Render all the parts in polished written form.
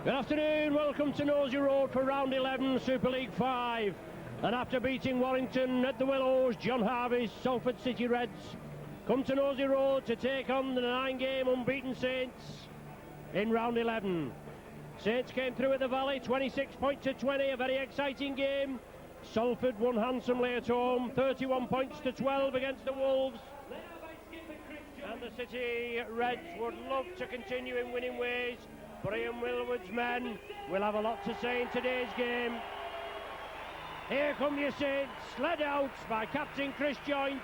Good afternoon, welcome to Nosey Road for round 11, Super League 5. And after beating Warrington at the Willows, John Harvey's Salford City Reds come to Nosey Road to take on the 9-game unbeaten Saints in round 11. Saints came through at the Valley, 26 points to 20, a very exciting game. Salford won handsomely at home, 31 points to 12 against the Wolves. And the City Reds would love to continue in winning ways. Ian Willwood's men will have a lot to say in today's game. Here come your Saints, led out by Captain Chris Joynt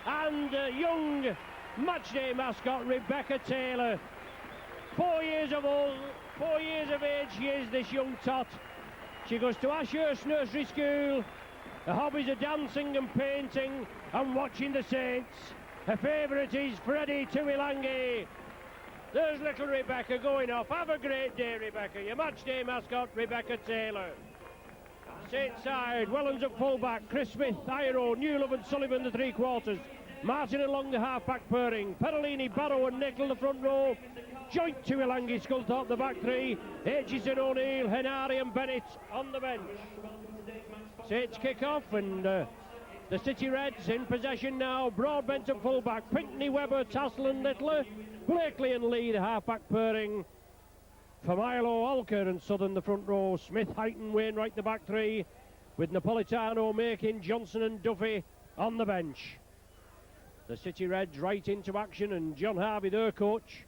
and young matchday mascot Rebecca Taylor. 4 years of age she is, this young tot. She goes to Ashurst Nursery School. Her hobbies are dancing and painting and watching the Saints. Her favourite is Freddie Tuilangi. There's little Rebecca going off. Have a great day, Rebecca. Your matchday mascot, Rebecca Taylor. Saints side, Wellens at fullback, Chris Smith, Iro, Newlove and Sullivan the three quarters. Martin along the half-back pairing, Perolini, Barrow and Nickel the front row. Joint Tuilangi, Sculthorpe the back three. Aitchison, O'Neill, Henari and Bennett on the bench. Saints kick off and the City Reds in possession now. Broadbent at fullback, Pinkney, Webber, Tassel and Littler. Blakely and Lee, the half-back pairing. For Milo, Alker and Southern the front row. Smith, Heighton, Wainwright the back three. With Napolitano, Makin, Johnson and Duffy on the bench. The City Reds right into action, and John Harvey, their coach,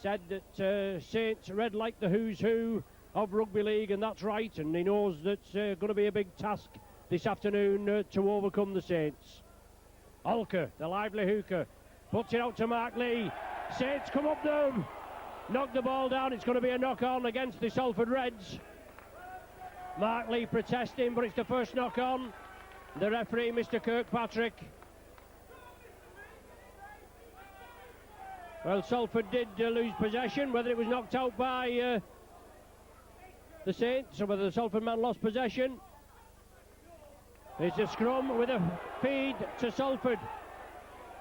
said that Saints Red like the who's who of rugby league, and that's right, and he knows that's going to be a big task this afternoon to overcome the Saints. Alker, the lively hooker, puts it out to Mark Lee. Saints come up them, knock the ball down. It's going to be a knock-on against the Salford Reds. Mark Lee protesting, but it's the first knock-on. The referee, Mr. Kirkpatrick. Well, Salford did lose possession. Whether it was knocked out by the Saints or whether the Salford man lost possession. It's a scrum with a feed to Salford.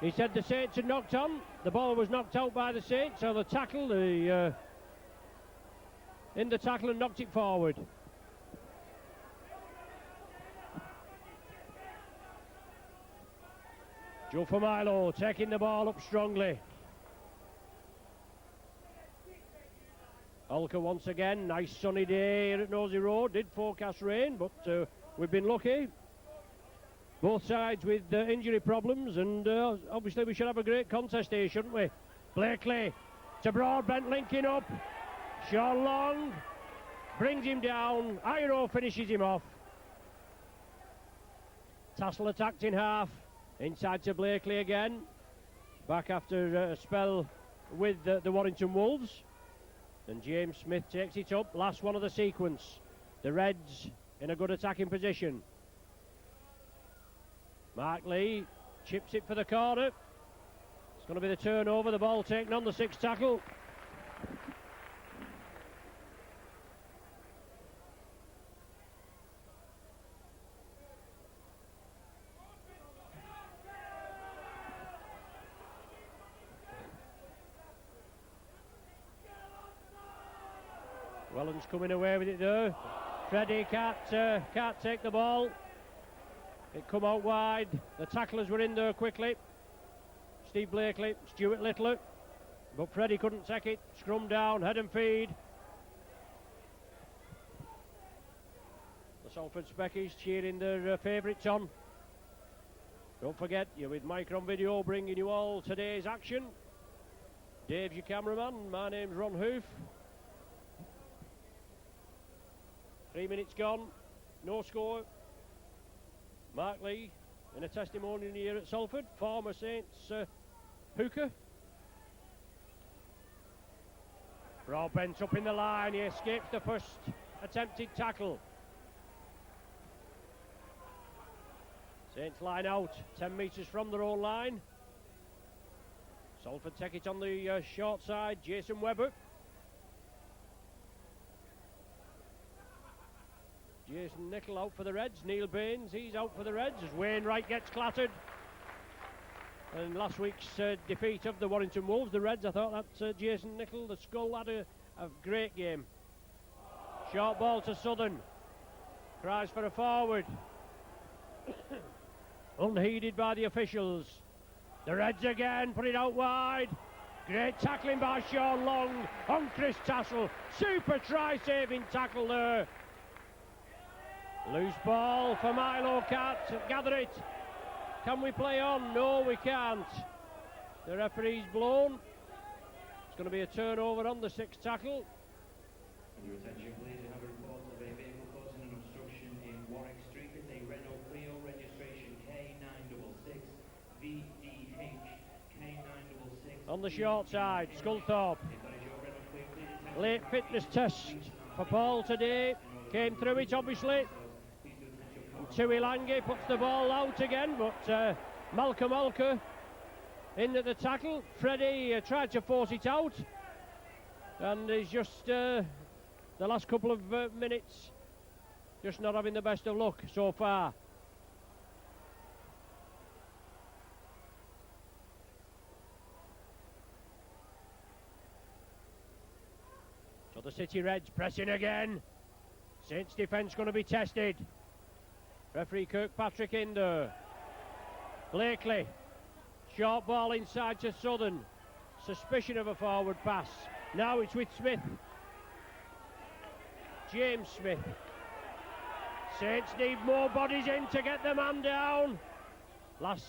He said the Saints had knocked on. The ball was knocked out by the Saints, so the tackle, in the tackle and knocked it forward. Joe Milo taking the ball up strongly. Alker once again, nice sunny day here at Nosey Road. Did forecast rain, but we've been lucky. Both sides with injury problems, and obviously we should have a great contest here, shouldn't we? Blakely to Broadbent, linking up. Sean Long brings him down. Iro finishes him off. Tassel attacked in half. Inside to Blakely again. Back after a spell with the Warrington Wolves. And James Smith takes it up. Last one of the sequence. The Reds in a good attacking position. Mark Lee chips it for the corner. It's going to be the turnover. The ball taken on the sixth tackle. Wellens coming away with it though. Freddie can't take the ball. It come out wide. The tacklers were in there quickly. Steve Blakely, Stuart Littler. But Freddie couldn't take it. Scrum down, head and feed. The Salford Speckies cheering their favourites on. Don't forget, you're with Micron Video bringing you all today's action. Dave's your cameraman. My name's Ron Hoof. 3 minutes gone. No score. Mark Lee in a testimonial here at Salford, former Saints hooker. Broadbent up in the line, he escapes the first attempted tackle. Saints line out, 10 metres from their own line. Salford take it on the short side, Jason Webber. Jason Nickel out for the Reds. Neil Baines, he's out for the Reds as Wainwright gets clattered. And last week's defeat of the Warrington Wolves, the Reds, I thought that Jason Nickel, the Skull, had a great game. Short ball to Southern. Cries for a forward. Unheeded by the officials. The Reds again, put it out wide. Great tackling by Sean Long on Chris Tassel. Super try-saving tackle there. Loose ball for Milo, can't gather it. Can we play on? No, we can't. The referee's blown. It's going to be a turnover on the sixth tackle. Your attention please, we have a report of a vehicle causing an obstruction in Warwick Street with a Renault Clio registration K966 VDH K966. On the short side, Sculthorpe. Late fitness test for Paul today. Came through it obviously. Tuilangi puts the ball out again, but Malcolm Olker in at the tackle. Freddie tried to force it out, and he's just the last couple of minutes just not having the best of luck so far. So the City Reds pressing again. Saints defence going to be tested. Referee Kirkpatrick in there. Blakely. Short ball inside to Southern. Suspicion of a forward pass. Now it's with Smith. James Smith. Saints need more bodies in to get the man down. Last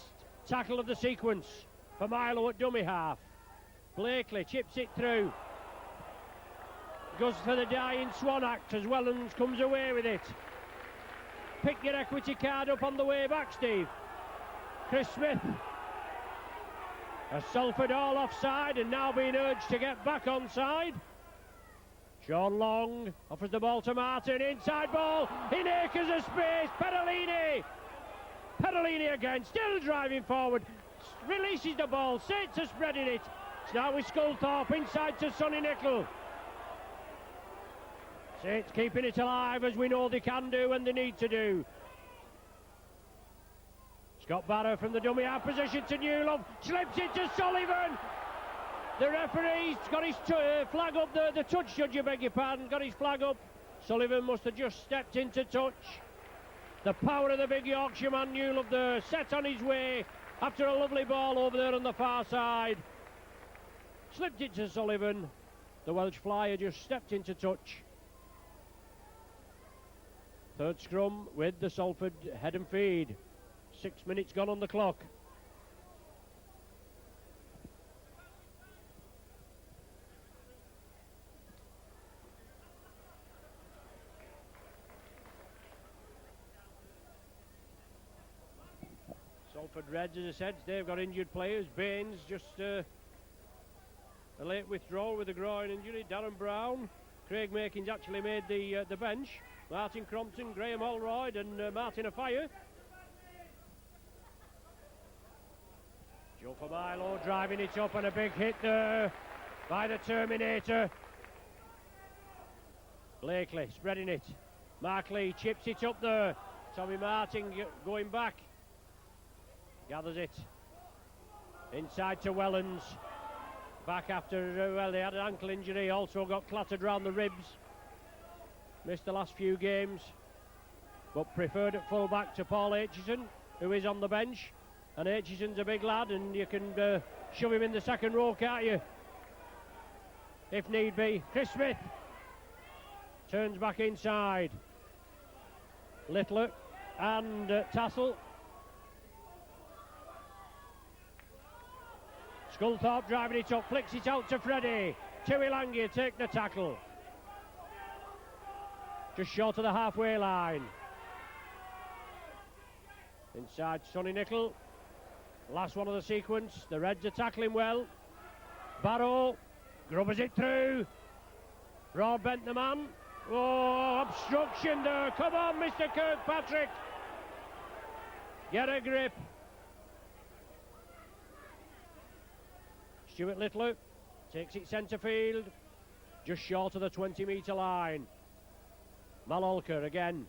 tackle of the sequence for Milo at dummy half. Blakely chips it through. Goes for the dying Swan act as Wellens comes away with it. Pick your equity card up on the way back, Steve. Chris Smith. As Salford all offside and now being urged to get back onside. Sean Long offers the ball to Martin. Inside ball in acres of space. Perolini. Perolini again, still driving forward. Releases the ball. Saints are spreading it. It's now with Sculthorpe inside to Sonny Nickel. Saints keeping it alive as we know they can do and they need to do. Scott Barrow from the dummy half position to Newlove. Slips it to Sullivan. The referee's got his flag up, the touch judge, I beg your pardon, got his flag up. Sullivan must have just stepped into touch. The power of the big Yorkshireman Newlove there, set on his way after a lovely ball over there on the far side. Slipped it to Sullivan. The Welsh flyer just stepped into touch. Third scrum with the Salford head and feed. 6 minutes gone on the clock. Salford Reds, as I said, they've got injured players. Baines just a late withdrawal with a groin injury. Darren Brown. Craig Makins actually made the bench. Martin Crompton, Graham Holroyd and Martin Afire. Joe for Milo driving it up and a big hit there by the Terminator. Blakely spreading it. Mark Lee chips it up there. Tommy Martin going back. Gathers it. Inside to Wellens. Back after, well, they had an ankle injury. Also got clattered round the ribs. Missed the last few games. But preferred at full back to Paul Aitchison, who is on the bench. And Aitchison's a big lad and you can shove him in the second row, can't you? If need be. Chris Smith turns back inside. Littler and Tassel. Sculthorpe driving it up, flicks it out to Freddie. Tuilangi take the tackle. Just short of the halfway line. Inside Sonny Nickel. Last one of the sequence. The Reds are tackling well. Barrow grubbers it through. Broadbent the man. Oh, obstruction there. Come on, Mr. Kirkpatrick. Get a grip. Stuart Littler takes it centre field. Just short of the 20-metre line. Malolker again.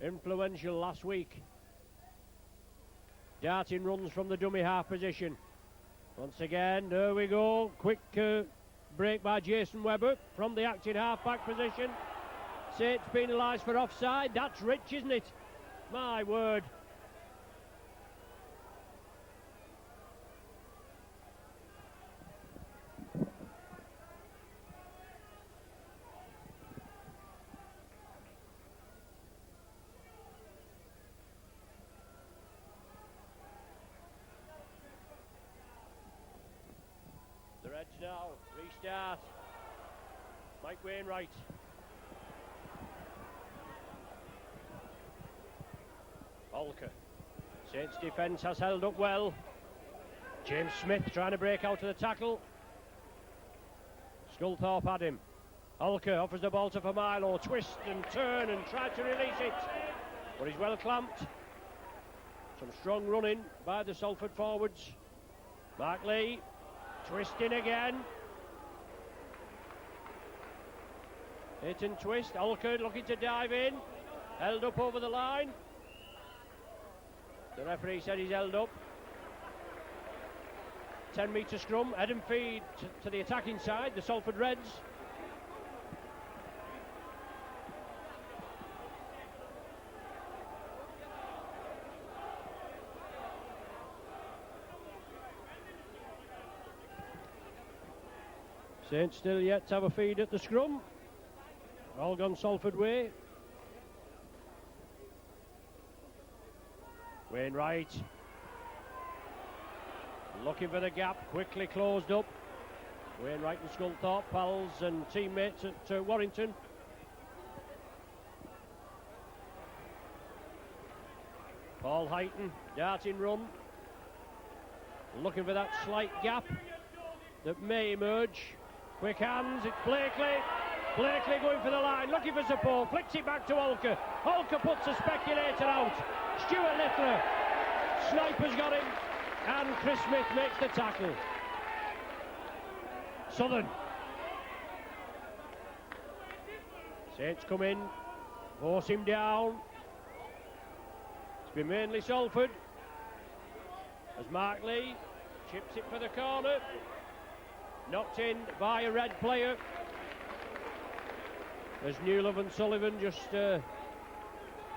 Influential last week. Darting runs from the dummy half position. Once again, there we go. Quick break by Jason Webber from the acting half-back position. Saints penalised for offside. That's rich, isn't it? My word. The Reds now restart. Mike Wainwright. Olker. Saints defence has held up well. James Smith trying to break out of the tackle. Sculthorpe had him. Olker offers the ball to Vermilo. Twist and turn and try to release it. But he's well clamped. Some strong running by the Salford forwards. Mark Lee twisting again. Hit and twist. Olker looking to dive in. Held up over the line. The referee said he's held up. 10-metre scrum. Head and feed to the attacking side, the Salford Reds. Saints still yet to have a feed at the scrum. All gone Salford way. Wainwright looking for the gap, quickly closed up. Wainwright and Sculthorpe, pals and teammates at Warrington. Paul Heighton, darting run. Looking for that slight gap that may emerge. Quick hands, it's Blakely. Blakely going for the line, looking for support, flicks it back to Olker. Olker puts the speculator out. Stuart Littler, Sniper's got him, and Chris Smith makes the tackle. Southern. Saints come in, force him down. It's been mainly Salford. As Mark Lee chips it for the corner. Knocked in by a Red player. As Newlove and Sullivan just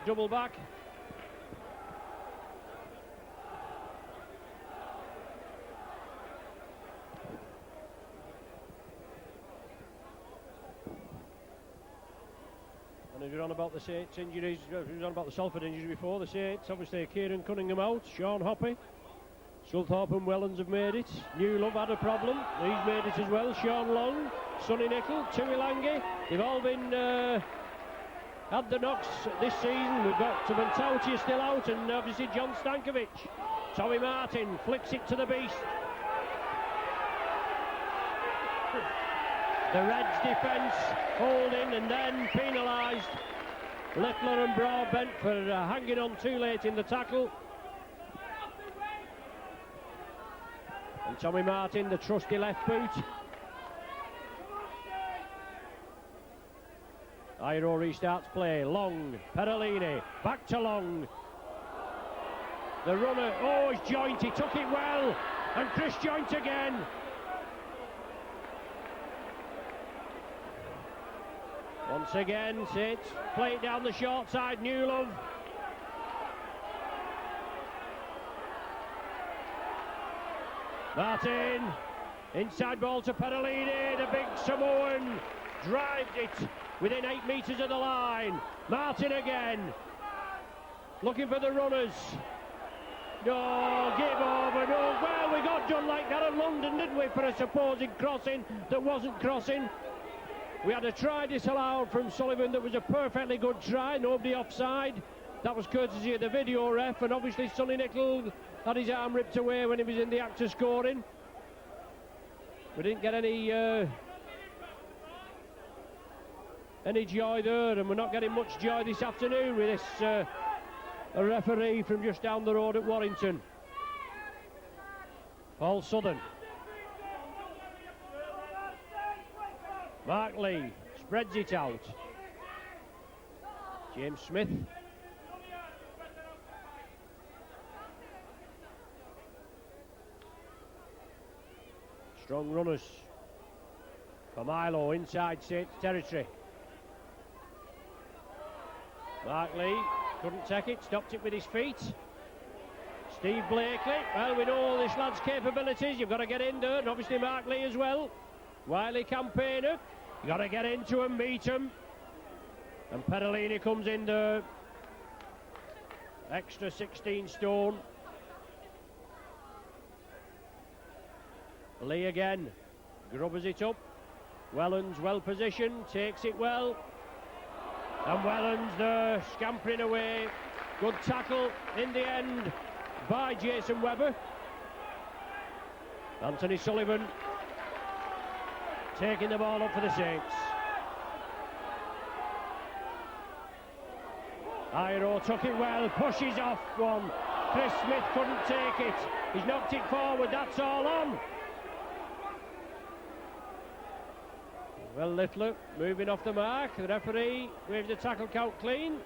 double back. And if you're on about the Saints injuries, if you're on about the Salford injuries before, the Saints, obviously Kieran Cunningham out, Sean Hoppy. Sculthorpe and Wellens have made it. Newlove had a problem, he's made it as well. Sean Long, Sonny Nicol, Tuilangi, they've all been had the knocks this season. We've got Tauti still out, and obviously John Stankovic. Tommy Martin flicks it to the beast. The Reds defence holding and then penalised. Littler and Broadbent for hanging on too late in the tackle. And Tommy Martin, the trusty left boot. Iro restarts play. Long, Perellini, back to Long. The runner, oh, it's Joint, he took it well. And Chris Joint again. Once again, Saints play it down the short side, Newlove. Martin, inside ball to Perellini, the big Samoan drives it within 8 metres of the line. Martin again, looking for the runners. No, give over, no. Well, we got done like that in London, didn't we, for a supposed crossing that wasn't crossing. We had a try disallowed from Sullivan that was a perfectly good try, nobody offside. That was courtesy of the video ref, and obviously Sonny Nicol had his arm ripped away when he was in the act of scoring. We didn't get any joy there, and we're not getting much joy this afternoon with this a referee from just down the road at Warrington. Paul Southern. Mark Lee spreads it out. James Smith. Strong runners for Milo inside Saints territory. Mark Lee couldn't take it, stopped it with his feet. Steve Blakely, well, we know this lad's capabilities. You've got to get in there, and obviously Mark Lee as well. Wily campaigner, you've got to get into him, meet him. And Pedalini comes in there. Extra 16 stone. Lee again, grubbers it up. Wellens well positioned, takes it well. And Wellens there, scampering away. Good tackle in the end by Jason Webber. Anthony Sullivan taking the ball up for the Saints. Iro took it well, pushes off one. Chris Smith couldn't take it. He's knocked it forward, that's all on. Well, Littler moving off the mark. The referee waves the tackle count clean.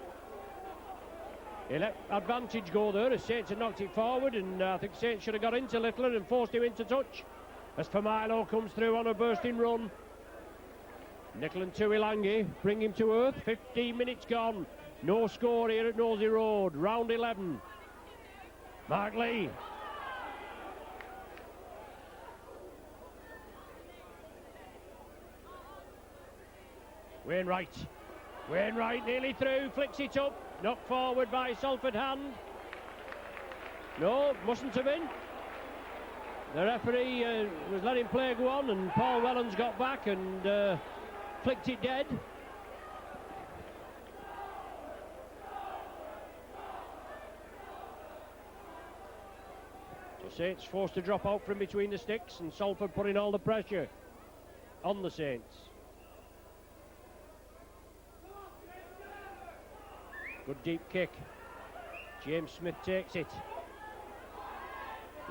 He let advantage go there as Saints had knocked it forward, and I think Saints should have got into Littler and forced him into touch. As Familo comes through on a bursting run. Nickel and Tuilangi bring him to earth. 15 minutes gone. No score here at Nosey Road. Round 11. Mark Lee. Wainwright nearly through, flicks it up, knocked forward by Salford hand. No, mustn't have been. The referee was letting play go on, and Paul Wellens got back and flicked it dead. So Saints forced to drop out from between the sticks, and Salford putting all the pressure on the Saints. Good deep kick. James Smith takes it.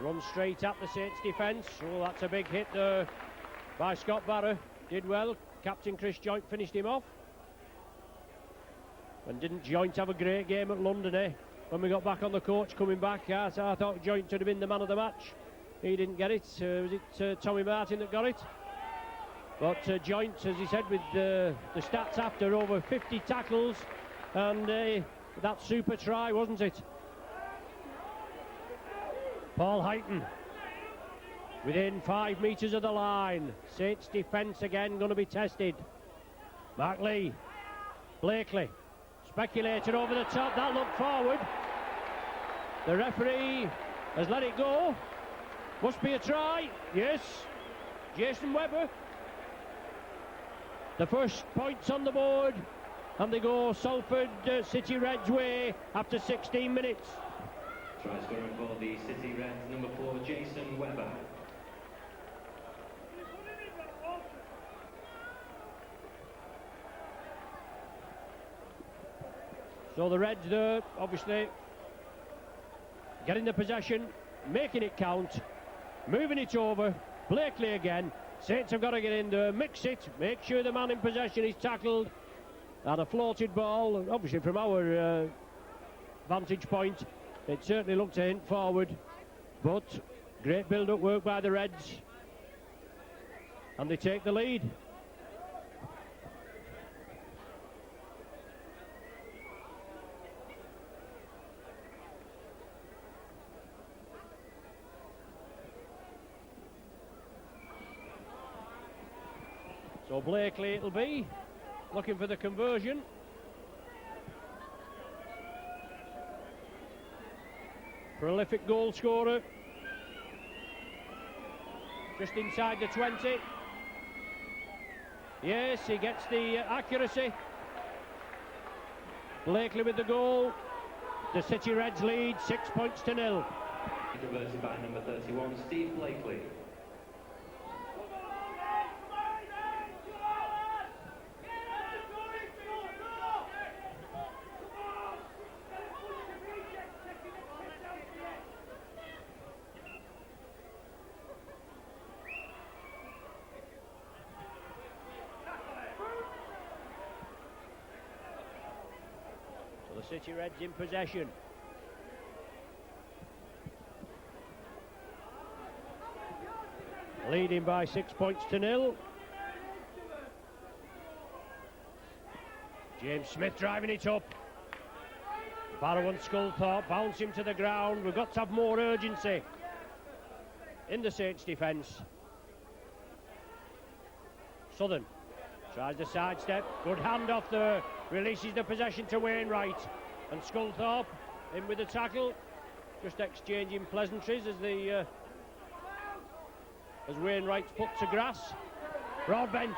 Runs straight at the Saints defence. Oh, that's a big hit there by Scott Barra. Did well. Captain Chris Joint finished him off. And didn't Joint have a great game at London, eh? When we got back on the coach coming back, I thought Joint should have been the man of the match. He didn't get it. Was it Tommy Martin that got it? But Joint, as he said with the stats after, over 50 tackles. And that super try, wasn't it? Paul Heighton within 5 metres of the line. Saints defence again going to be tested. Mark Lee, Blakely, speculated over the top. That looked forward. The referee has let it go. Must be a try. Yes. Jason Webber. The first points on the board. And they go Salford City Reds way after 16 minutes. Try scoring for the City Reds, number 4, Jason Webber. So the Reds there, obviously, getting the possession, making it count, moving it over. Blakely again. Saints have got to get in there, mix it, make sure the man in possession is tackled. And a floated ball, obviously from our vantage point, it certainly looked a hint forward. But great build-up work by the Reds. And they take the lead. So Blakely it'll be, looking for the conversion. Prolific goal scorer. Just inside the 20. Yes, he gets the accuracy. Blakely with the goal. The City Reds lead 6 points to 0. Converted by number 31, Steve Blakely. City Reds in possession. Leading by 6 points to 0. James Smith driving it up. Barrow and Sculthorpe bounce him to the ground. We've got to have more urgency in the Saints defence. Southern tries the sidestep. Good hand off the, releases the possession to Wainwright. And Sculthorpe in with the tackle. Just exchanging pleasantries as Wainwright's put to grass. Broadbent.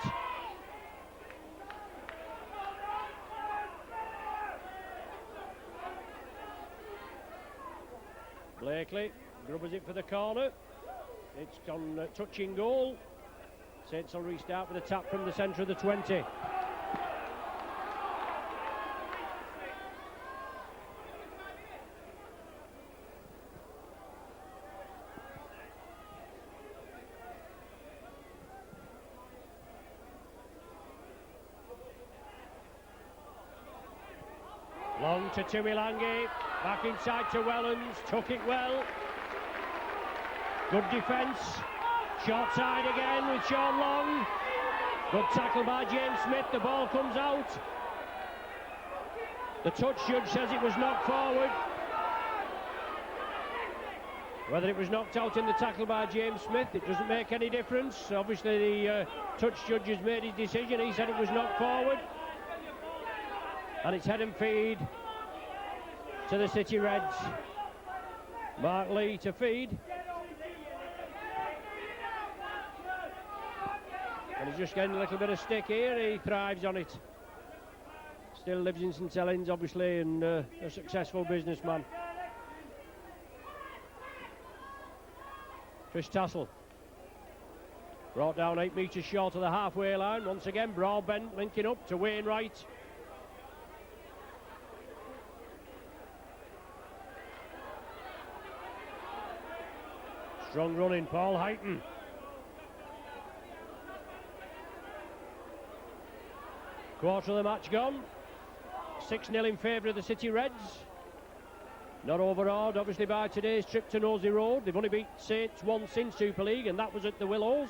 Blakely grubbers it for the corner. It's gone touching goal. Saints will restart with a tap from the centre of the 20. Long to Tuilangi, back inside to Wellens, took it well. Good defence, short side again with Sean Long. Good tackle by James Smith, the ball comes out. The touch judge says it was knocked forward. Whether it was knocked out in the tackle by James Smith, it doesn't make any difference. Obviously the touch judge has made his decision, he said it was knocked forward. And it's head and feed to the City Reds. Mark Lee to feed. And he's just getting a little bit of stick here, he thrives on it. Still lives in St Helens, obviously, and a successful businessman. Chris Tassel. Brought down 8 metres short of the halfway line. Once again, Broadbent linking up to Wainwright. Strong running, Paul Heighton. Quarter of the match gone. 6-0 in favour of the City Reds. Not overawed, obviously, by today's trip to Nosey Road. They've only beat Saints once in Super League, and that was at the Willows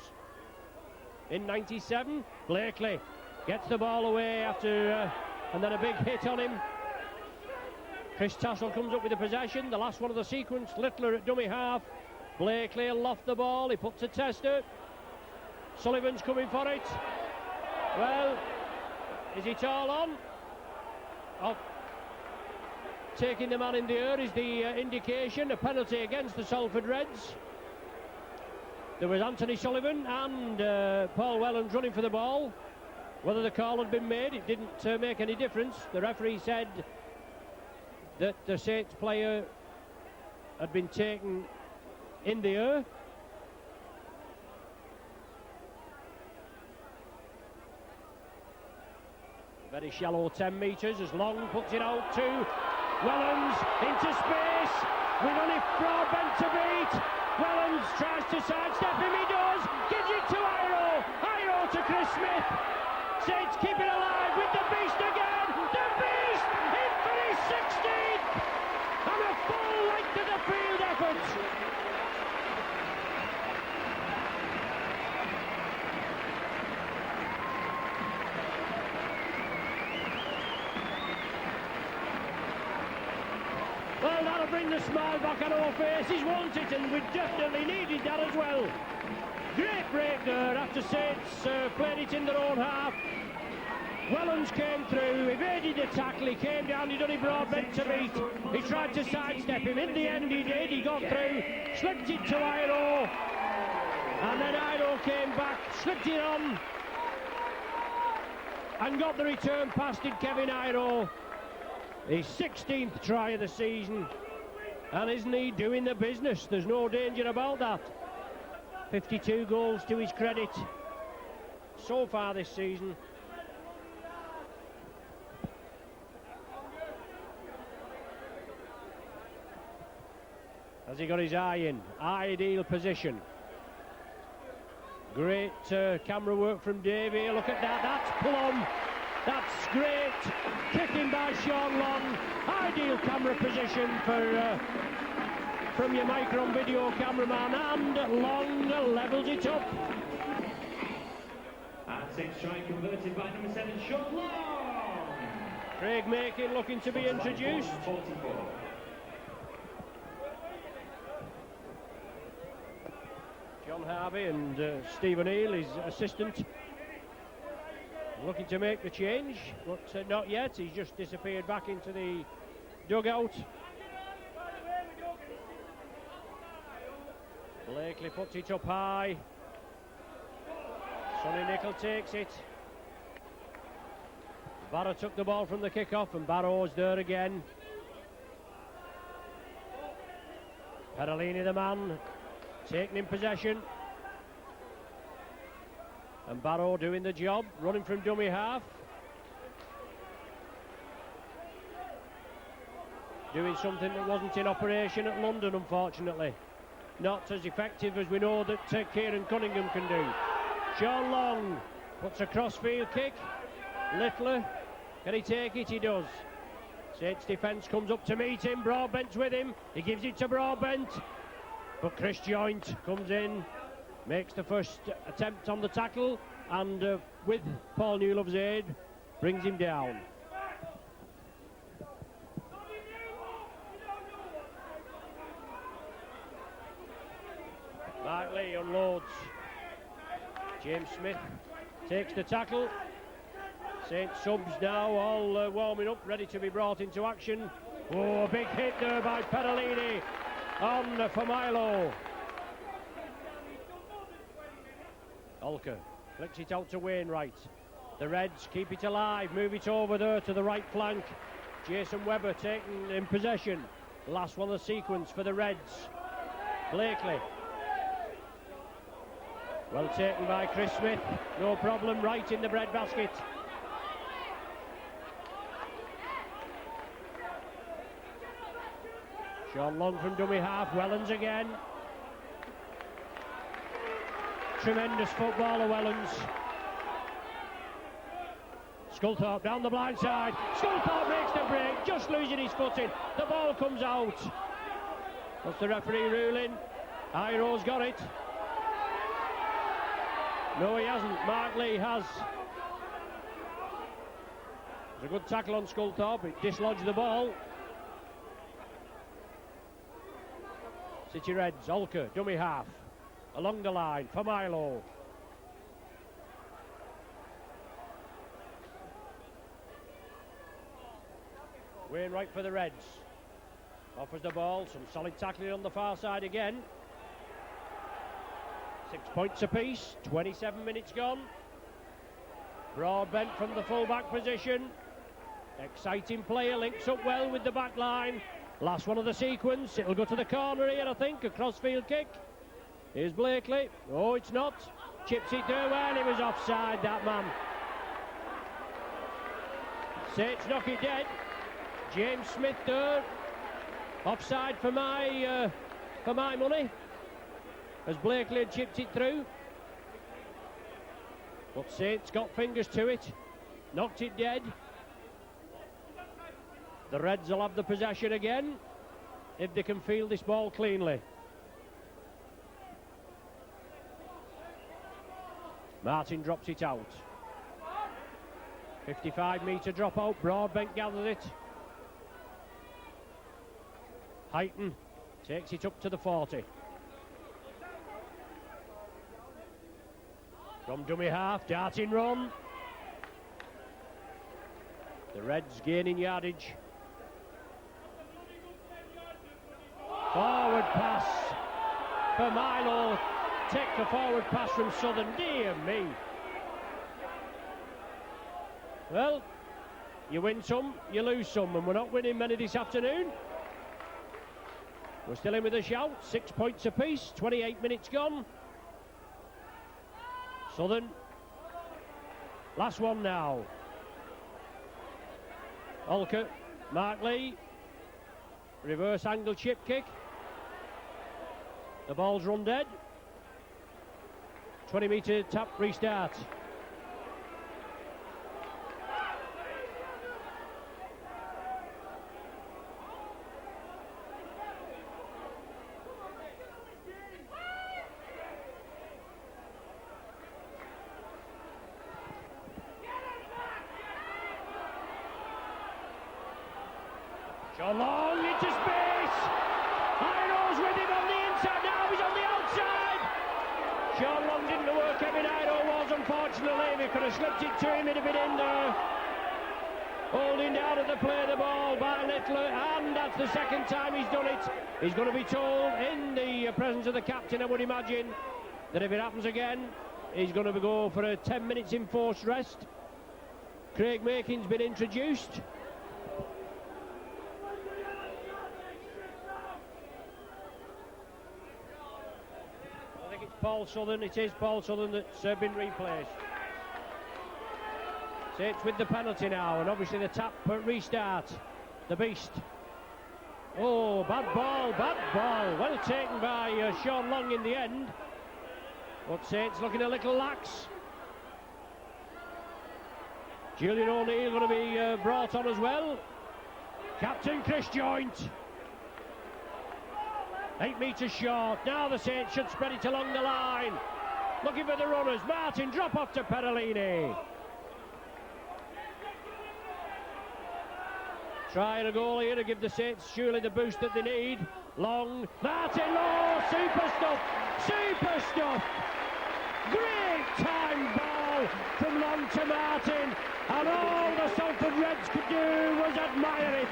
in '97. Blakely gets the ball away after, and then a big hit on him. Chris Tassel comes up with the possession. The last one of the sequence, Littler at dummy half. Blakely will loft the ball, he puts a tester. Sullivan's coming for it. Well, is it all on? Oh, taking the man in the air is the indication. A penalty against the Salford Reds. There was Anthony Sullivan and Paul Wellens running for the ball. Whether the call had been made, it didn't make any difference. The referee said that the Saints player had been taken in the air. Very shallow 10 metres as Long puts it out to Wellens into space with only Broadbent to beat. Wellens tries to sidestep him, he does, gives it to Iro. Iro to Chris Smith. Saints keep it alive with the beast again. The beast in for his 16th and a full length of the field effort. Well, that'll bring the smile back on our faces, won't it? And we definitely needed that as well. Great break there after Saints played it in their own half. Wellens came through, evaded the tackle, he came down, he done it Broadbent to beat. He tried to sidestep him, in the end he did, he got through, slipped it to Iro. And then Iro came back, slipped it on, and got the return past it, Kevin Iro. His 16th try of the season, and isn't he doing the business? There's no danger about that. 52 goals to his credit so far this season. Has he got his eye in? Ideal position. Great camera work from Davey. Look at that, that's plumb. That's great. Kicking by Sean Long. Ideal camera position for from your Micron video cameraman, and Long levels it up. And 6 try converted by number 7, Sean Long. Craig Makin looking to be introduced. 44. John Harvey and Stephen Eel, his assistant, looking to make the change, but not yet. He's just disappeared back into the dugout. Blakely puts it up high. Sonny Nicol takes it. Barrow took the ball from the kick-off, and Barrow's there again. Perolini the man, taking in possession. And Barrow doing the job, running from dummy half. Doing something that wasn't in operation at London, unfortunately. Not as effective as we know that Kieran Cunningham can do. Sean Long puts a crossfield kick. Littler, can he take it? He does. Saints defence comes up to meet him. Broadbent's with him. He gives it to Broadbent. But Chris Joint comes in, makes the first attempt on the tackle, and with Paul Newlove's aid, brings him down. Mark Lee unloads. James Smith takes the tackle. Saints subs now, all warming up, ready to be brought into action. Oh, a big hit there by Perolini on for Milo. Olker flicks it out to Wainwright. The Reds keep it alive, move it over there to the right flank. Jason Webber taken in possession. Last one of the sequence for the Reds. Blakely. Well taken by Chris Smith. No problem, right in the breadbasket. Sean Long from dummy half. Wellens again. Tremendous footballer, Wellens. Sculthorpe down the blind side. Sculthorpe makes the break, just losing his footing. The ball comes out. What's the referee ruling? Iro's got it. No, he hasn't. Mark Lee has. It's a good tackle on Sculthorpe. It dislodged the ball. City Reds, Olker, dummy half. Along the line for Milo. Wainwright for the Reds. Offers the ball, some solid tackling on the far side again. 6 points apiece, 27 minutes gone. Broadbent from the full-back position. Exciting player, links up well with the back line. Last one of the sequence, it'll go to the corner here, I think, a crossfield kick. Here's Blakely. Oh, it's not. Chips it there. Well, he was offside, that man. Saints knock it dead. James Smith there. Offside for my money. As Blakely had chipped it through. But Saints got fingers to it. Knocked it dead. The Reds will have the possession again if they can field this ball cleanly. Martin drops it out. 55-metre drop out. Broadbent gathers it. Heighton takes it up to the 40. From dummy half, darting run. The Reds gaining yardage. Forward pass for Milo. Take the forward pass from Southern. Dear me. Well, you win some, you lose some, and we're not winning many this afternoon. We're still in with a shout. 6 points apiece, 28 minutes gone. Southern. Last one now. Olker, Mark Lee. Reverse angle chip kick. The ball's run dead. 20-metre tap restart. Sean Long into space. Ido's with him on the inside. Now he's on the outside. Sean Long didn't know where Kevin Ido was, unfortunately. If he could have slipped it to him, he'd have been in there. Holding down at the play the ball by Littler, and that's the second time he's done it. He's going to be told in the presence of the captain, I would imagine, that if it happens again, he's going to go for a 10 minutes enforced rest. Craig Makin's been introduced. I think it's Paul Southern. It is Paul Southern that's been replaced. Saints with the penalty now, and obviously the tap restart. The Beast. Oh, bad ball, bad ball. Well taken by Sean Long in the end. But Saints looking a little lax. Julian O'Neill going to be brought on as well. Captain Chris Joint. 8 metres short. Now the Saints should spread it along the line. Looking for the runners. Martin drop off to Perellini. Trying a goal here to give the Saints surely the boost that they need. Long, Martin Law, super stuff, super stuff. Great time ball from Long to Martin, and all the Salford Reds could do was admire it.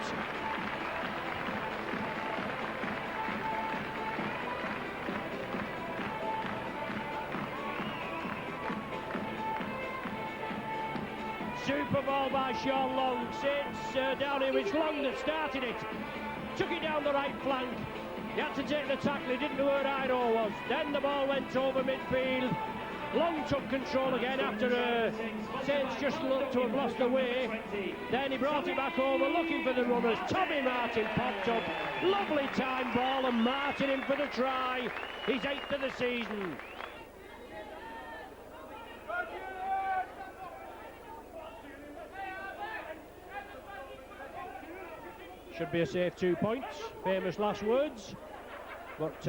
Super ball by Sean Long. Saints down here, it's Long that started it. Took it down the right flank. He had to take the tackle, he didn't know where Ido was. Then the ball went over midfield. Long took control again after Saints just looked to have lost the way. Then he brought it back over, looking for the runners. Tommy Martin popped up. Lovely time ball, and Martin in for the try. He's 8th of the season. Should be a safe 2 points. Famous last words. But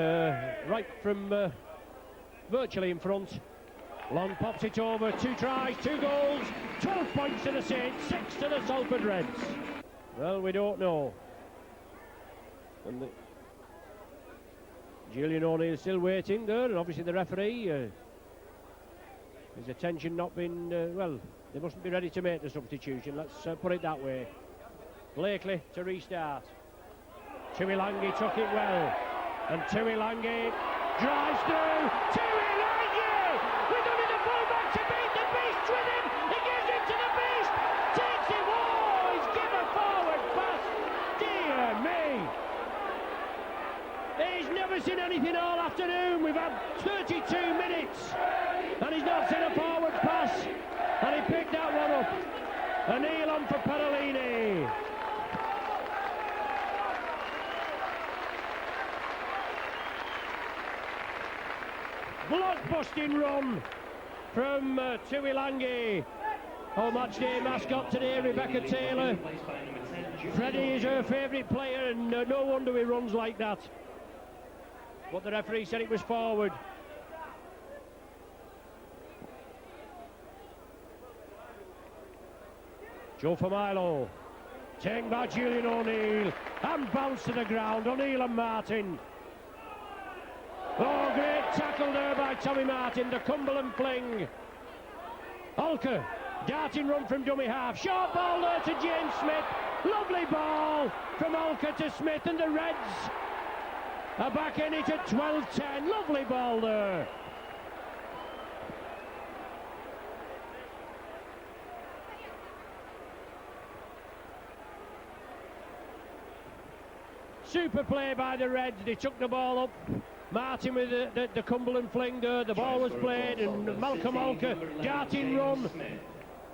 right from virtually in front. Long pops it over. 2 tries, 2 goals. 12 points to the Saints, 6 to the Salford Reds. Well, we don't know. And Julian O'Neill still waiting there, and obviously the referee. His attention not been, well, they mustn't be ready to make the substitution. Let's put it that way. Blakely to restart. Tuilangi took it well, and Tuilangi drives through. Tuilangi with only the fullback to beat the Beast with him. He gives it to the Beast, takes it. Whoa, he's given a forward pass. Dear me, he's never seen anything all afternoon. We've had 32 minutes, and he's not seen a forward pass, and he picked that one up. A kneel on for Perellini. Blood-busting run from Tuilangi. Oh, match day mascot today, Rebecca Taylor. Freddie is her favourite player, and no wonder he runs like that. But the referee said it was forward. Joe Familo. Taken by Julian O'Neill, and bounced to the ground. O'Neill and Martin. Oh, great tackle there by Tommy Martin, the Cumberland fling. Olker, darting run from dummy half. Short ball there to James Smith. Lovely ball from Olker to Smith, and the Reds are back in it at 12-10. Lovely ball there. Super play by the Reds. They took the ball up. Martin with the Cumberland fling there. The ball was played, and Malcolm Olker darting run.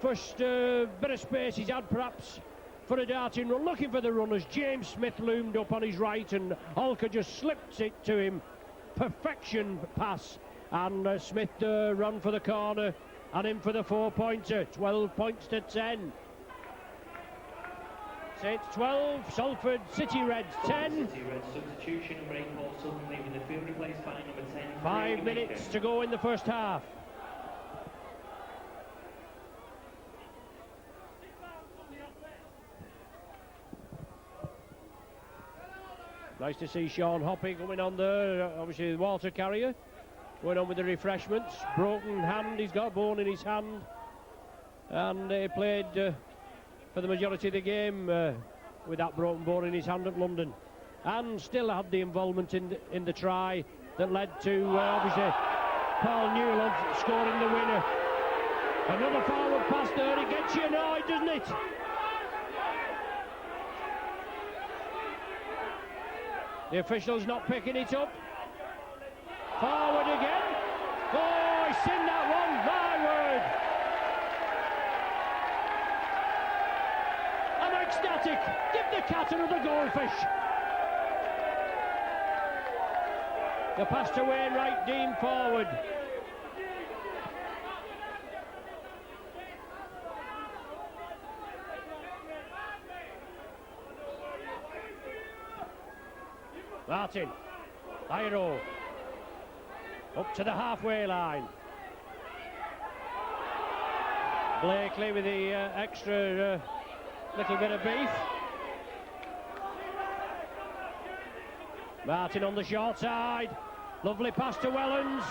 First bit of space he's had perhaps for a darting run. Looking for the runners. James Smith loomed up on his right, and Olker just slipped it to him. Perfection pass, and Smith run for the corner and in for the 4-pointer. 12 points to 10. Saints 12, Salford City Reds 10. City Reds substitution, number 8 Paul Southern leaving the field, replaced by number 10. 5 minutes to go in the first half. Nice to see Sean Hoppy coming on there, obviously the water carrier, going on with the refreshments. Broken hand, he's got a bone in his hand, and he played for the majority of the game with that broken bone in his hand at London, and still had the involvement in the try that led to obviously Paul Newland scoring the winner. Another forward pass there, it gets you annoyed, doesn't it? The official's not picking it up. Forward again. Oh, he's seen that one, my word. I'm ecstatic. Give the cat another goldfish. The pass to Wainwright, Dean forward. Martin, Iro, up to the halfway line. Blakely with the extra little bit of beef. Martin on the short side. Lovely pass to Wellens.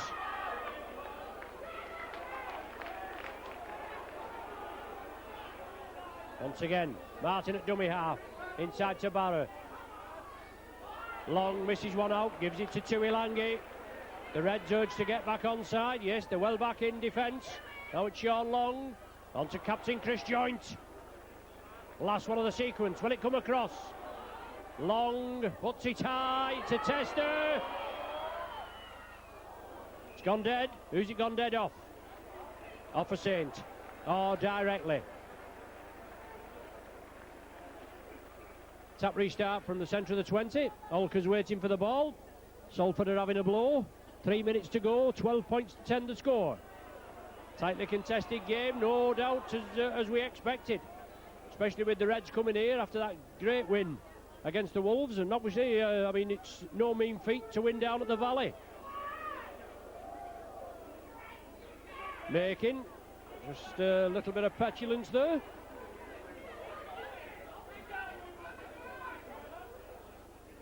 Once again, Martin at dummy half. Inside to Barra. Long misses one out, gives it to Tuilangi. The Reds urge to get back onside. Yes, they're well back in defence. Now it's Sean Long. On to captain Chris Joint. Last one of the sequence. Will it come across? Long puts it high to Tester. It's gone dead. Who's it gone dead off? Off a Saint. Oh, directly. Tap restart from the centre of the 20. Olker's waiting for the ball. Salford are having a blow. 3 minutes to go. 12 points to 10 the score. Tightly contested game, no doubt, as we expected. Especially with the Reds coming here after that great win against the Wolves. And obviously, I mean, it's no mean feat to win down at the Valley. Making just a little bit of petulance there.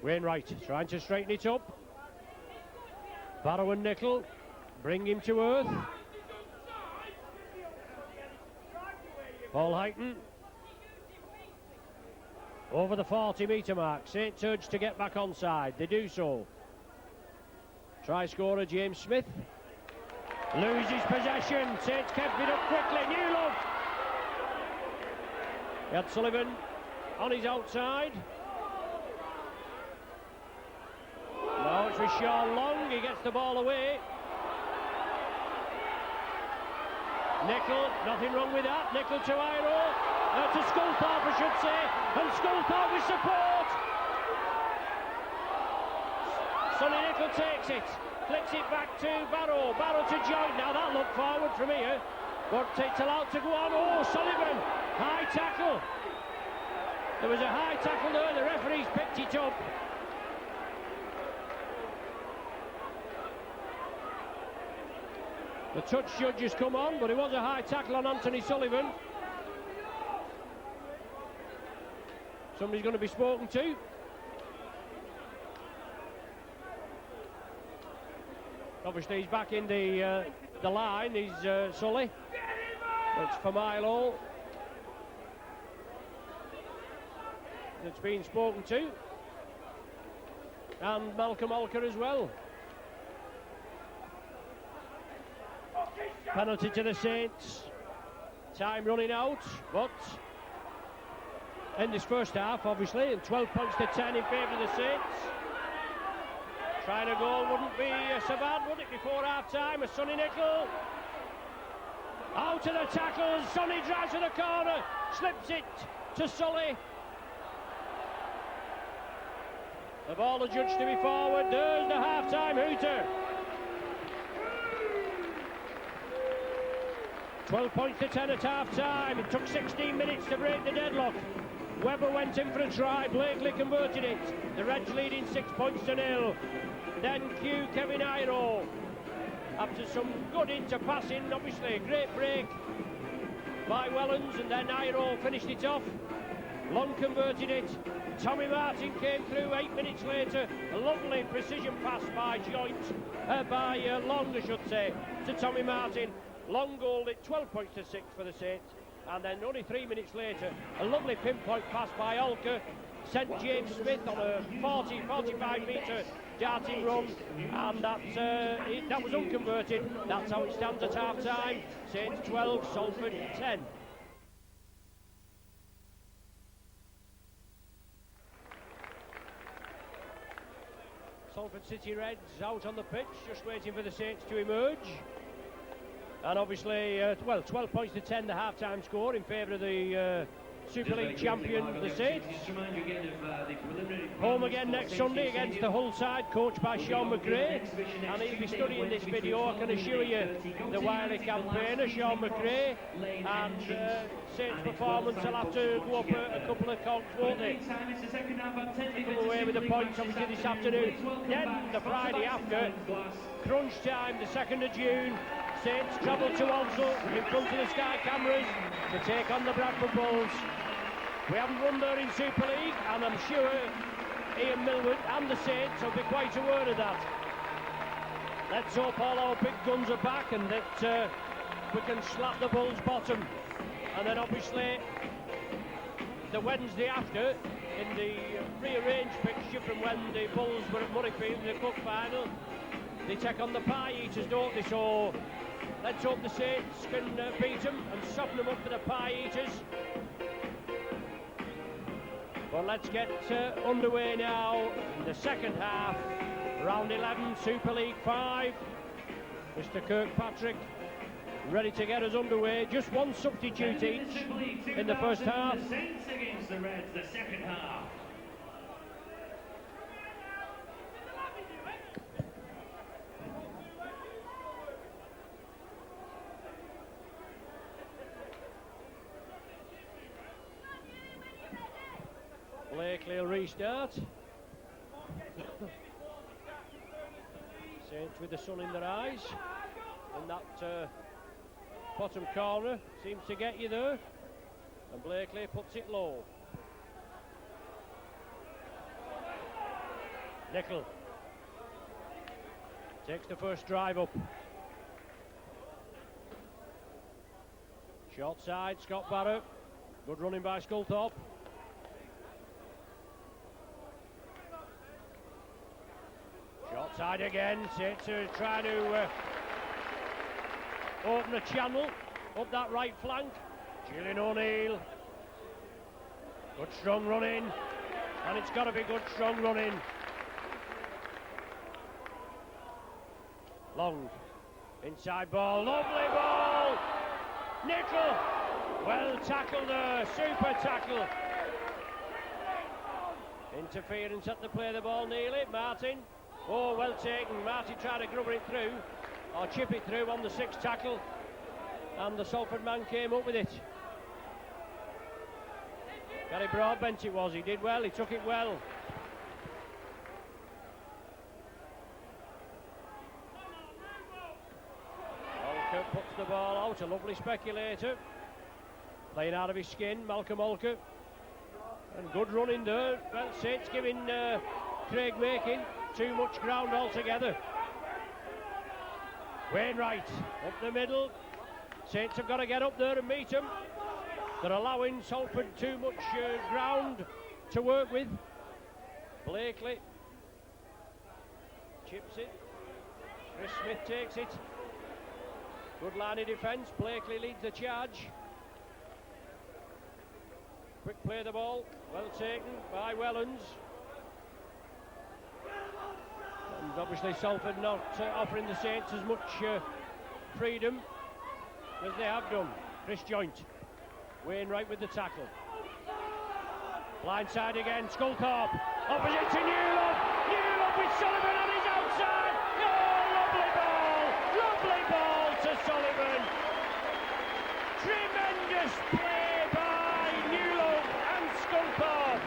Wainwright trying to straighten it up. Barrow and Nickel bring him to earth. Paul Heighton over the 40-metre mark. Saints urge to get back onside. They do so. Try scorer James Smith loses possession. Saints kept it up quickly. Newlove. He had Sullivan on his outside. Now it's with Sean Long. He gets the ball away. Nickel, nothing wrong with that. Nickel to Iro. To Sculthorpe, I should say. And Sculthorpe with support. Sonny Nickel takes it. Flicks it back to Barrow. Barrow to Joint. Now that looked forward from here. But it's allowed to go on. Oh, Sullivan. High tackle. There was a high tackle there. The referees picked it up. The touch judge has come on, but it was a high tackle on Anthony Sullivan. Somebody's going to be spoken to. Obviously he's back in the line. He's Sully. It's for Milo. That's been spoken to. And Malcolm Olker as well. Penalty to the Saints. Time running out, but in this first half, obviously, and 12 points to 10 in favour of the Saints. Trying a goal wouldn't be so bad, would it, before half-time? A Sonny Nickel. Out of the tackle, Sonny drives to the corner, slips it to Sully. The ball adjudged to be forward. There's the half-time hooter. 12 points to 10 at half-time. It took 16 minutes to break the deadlock. Webber went in for a try. Blakely converted it. The Reds leading 6 points to 0. Then cue Kevin Iro. After some good inter-passing, obviously a great break by Wellens, and then Iro finished it off. Long converted it. Tommy Martin came through 8 minutes later. A lovely precision pass by Long, I should say, to Tommy Martin. Long goaled it 12 points to 6 for the Saints. And then only 3 minutes later, a lovely pinpoint pass by Olka sent James Smith on a 45 metre darting run, and that was unconverted. That's how it stands at half time. Saints 12, Salford 10. Salford City Reds out on the pitch, just waiting for the Saints to emerge. And obviously, 12 points to 10, the half-time score in favour of the Super League champion, the Saints. Home again next Sunday against the Hull side, coached by Sean McRae. And he'll be studying this video, I can assure you, the Wiley campaigner, Sean McRae. And Saints' performance will have to go up a couple of cogs, won't they? Come away with the points, obviously, this afternoon. Then, the Friday after, crunch time, the 2nd of June. Saints travel to Walsall in front of the Sky cameras to take on the Bradford Bulls. We haven't run there in Super League, and I'm sure Ian Millwood and the Saints will be quite aware of that. Let's hope all our big guns are back and that we can slap the Bulls bottom. And then obviously the Wednesday after, in the rearranged fixture from when the Bulls were at Murrayfield in the cup final, they take on the Pie Eaters, don't they? So let's hope the Saints can beat them and soften them up for the Pie Eaters. But let's get underway now in the second half. Round 11, Super League 5. Mr. Kirkpatrick ready to get us underway. Just one substitute each in the first half. The Saints against the Reds, the second half. Blakely will restart. Saints with the sun in their eyes. And that bottom corner seems to get you there. And Blakely puts it low. Nickel takes the first drive up. Short side, Scott Barrett. Good running by Sculthorpe. Short side again. Saints are trying to open a channel up that right flank. Julian O'Neill. Good strong running. And it's got to be good strong running. Long. Inside ball. Lovely ball. Nickel. Well tackled there. Super tackle. Interference at the play of the ball nearly. Martin. Oh, well taken. Martin tried to grubber it through, or chip it through on the 6th tackle, and the Salford man came up with it. Gary Broadbent it was. He did well. He took it well. Olka puts the ball out. A lovely speculator. Playing out of his skin, Malcolm Olka. And good running there. Well, Saints giving Craig Makin too much ground altogether. Wainwright up the middle. Saints have got to get up there and meet him. They're allowing Salford too much ground to work with. Blakely chips it. Chris Smith takes it. Good line of defence. Blakely leads the charge. Quick play of the ball. Well taken by Wellens. And obviously Salford not offering the Saints as much freedom as they have done. Chris Joint. Wainwright with the tackle. Blindside again, Sculthorpe. Opposite to Newlove. Newlove with Sullivan on his outside. Oh, lovely ball. Lovely ball to Sullivan. Tremendous play by Newlove and Sculthorpe.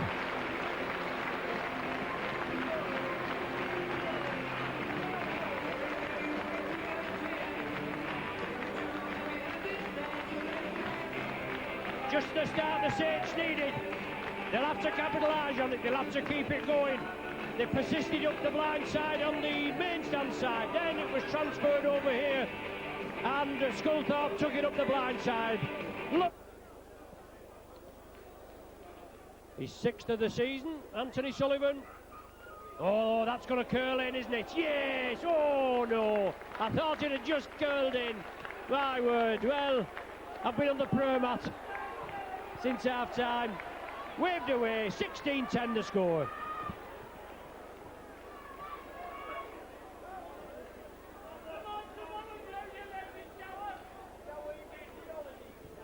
Just the start the Saints needed. They'll have to capitalise on it, they'll have to keep it going. They persisted up the blind side on the main stand side, then it was transferred over here, and Sculthorpe took it up the blind side. Look. He's sixth of the season, Anthony Sullivan. Oh, that's going to curl in, isn't it? Yes! Oh, no! I thought it had just curled in. My word. Well, I've been on the pro mat since half-time. Waved away. 16-10 the score.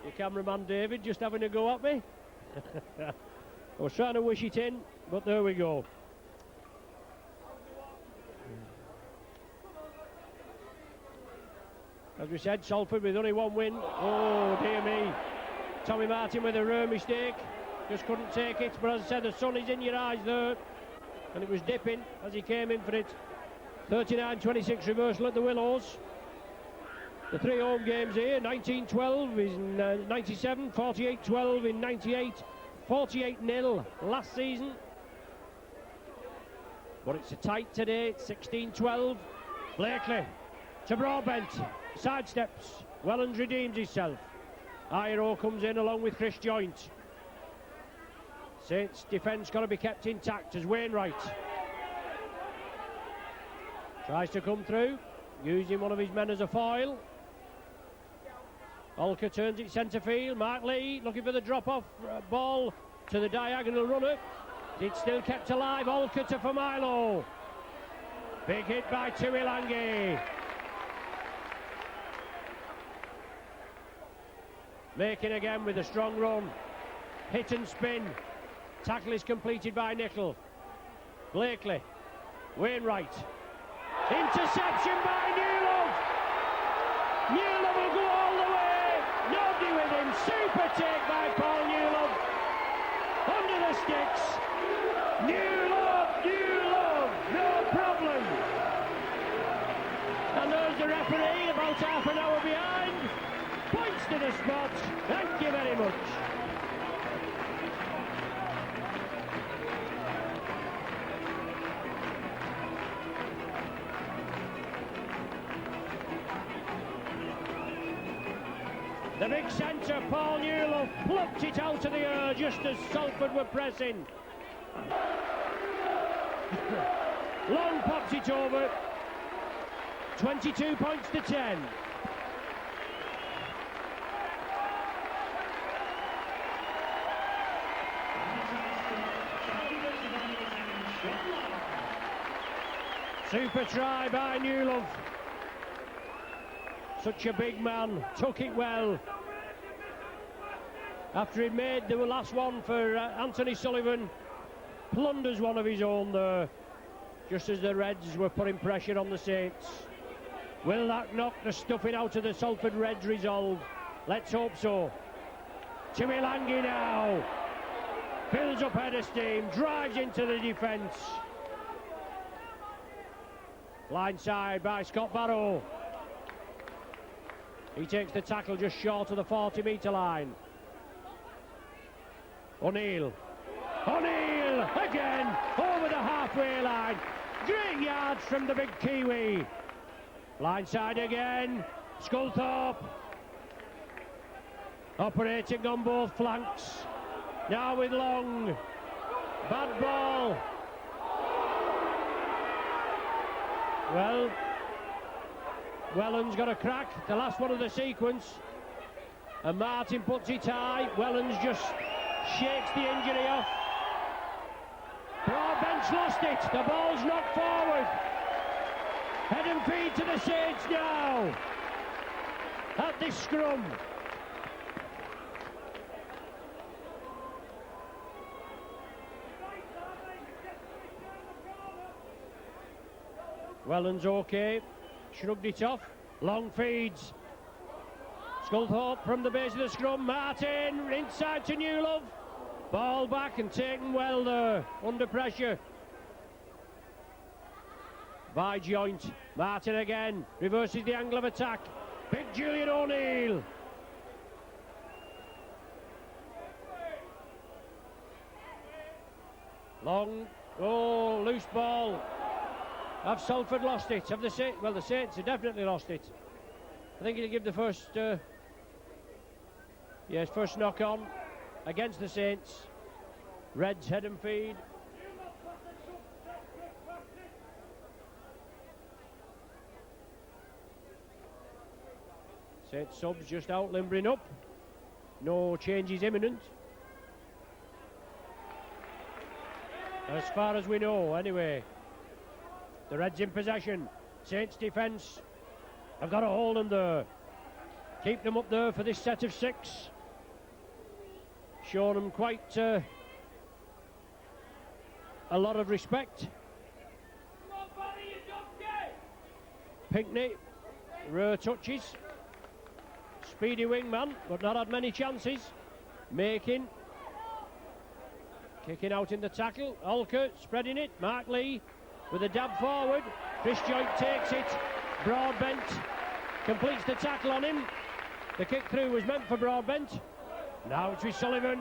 Your cameraman David just having a go at me. I was trying to wish it in, but there we go. As we said, Salford with only one win. Oh, dear me. Tommy Martin with a rare mistake. Just couldn't take it. But as I said, the sun is in your eyes there. And it was dipping as he came in for it. 39-26 reversal at the Willows. The three home games here, 19-12 in 97, 48-12 in 98, 48-0 last season. But it's a tight today, it's 16-12. Blakely to Broadbent, sidesteps, Wellens redeems himself. Iro comes in along with Chris Joint. Saints defence got to be kept intact as Wainwright tries to come through, using one of his men as a foil. Olker turns it centre field. Mark Lee looking for the drop-off ball to the diagonal runner. It's still kept alive. Olker to Familo. Big hit by Tuilangi. Making again with a strong run. Hit and spin. Tackle is completed by Nickel. Blakely. Wainwright. Interception by Newlove. Newlove will go all the way. Nobody with him. Super take by Paul Newlove. Under the sticks. Newlove. No problem. And there's the referee about half an hour behind. Points to the spot. Thank you very much. The big centre, Paul Newlove, plucked it out of the air just as Salford were pressing. Long pops it over. 22 points to 10. Super try by Newlove. Such a big man, took it well. After he made the last one for Anthony Sullivan, plunders one of his own there, just as the Reds were putting pressure on the Saints. Will that knock the stuffing out of the Salford Reds resolve? Let's hope so. Tuilangi now. Builds up head of steam, drives into the defence. Line side by Scott Barrow. He takes the tackle just short of the 40-metre line. O'Neill again over the halfway line. Great yards from the big Kiwi. Blindside again. Sculthorpe operating on both flanks. Now with Long. Bad ball. Well, Wellens got a crack, the last one of the sequence, and Martin puts it high. Wellens just shakes the injury off. Broadbent's lost it, the ball's knocked forward. Head and feed to the Saints now at this scrum. Wellens okay, shrugged it off. Long feeds. Sculthorpe from the base of the scrum. Martin inside to Newlove. Ball back and taken well there under pressure by Joint. Martin again reverses the angle of attack. Big Julian O'Neill. Long, oh, loose ball. Have Salford lost it? Have the Saints? Well, the Saints have definitely lost it. I think he'll give the first, first knock on against the Saints. Reds head and feed. Saints subs just out limbering up. No changes imminent. As far as we know, anyway. The Reds in possession. Saints defence. They've got a hold them there. Keep them up there for this set of 6. Shown them quite a lot of respect. Pinckney, rare touches. Speedy wingman, but not had many chances. Making. Kicking out in the tackle. Olker spreading it. Mark Lee with a dab forward. Chris Joint takes it. Broadbent completes the tackle on him. The kick through was meant for Broadbent. Now it's with Sullivan.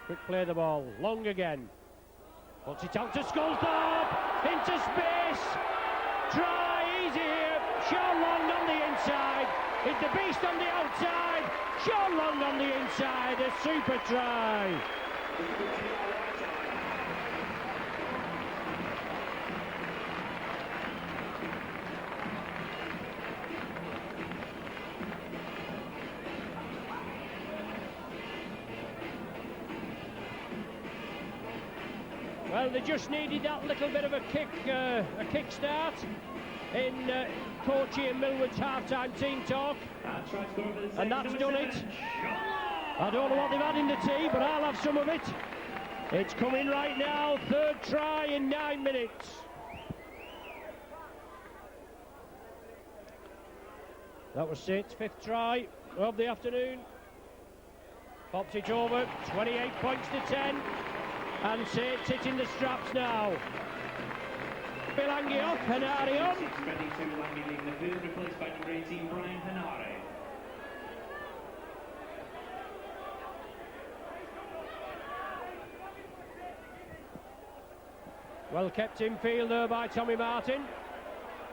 Quick play the ball. Long again. Puts it out to Sculthorpe. Into space. Try. He's here. Sean Long on the inside. It's the beast on the outside. Sean Long on the inside. A super try. Well, they just needed that little bit of a kick start in Coachy and Millward's half-time team talk, and that's done it. I don't know what they've had in the tea, but I'll have some of it. It's coming right now. 3rd try in 9 minutes. That was Saints' 5th try of the afternoon. Pops it over. 28 points to 10. And Saints hitting the straps now. Bilangi off, Hanari on. 22, Langi leading the field, replaced by number 18, Brian Hanari. Well kept in field there by Tommy Martin.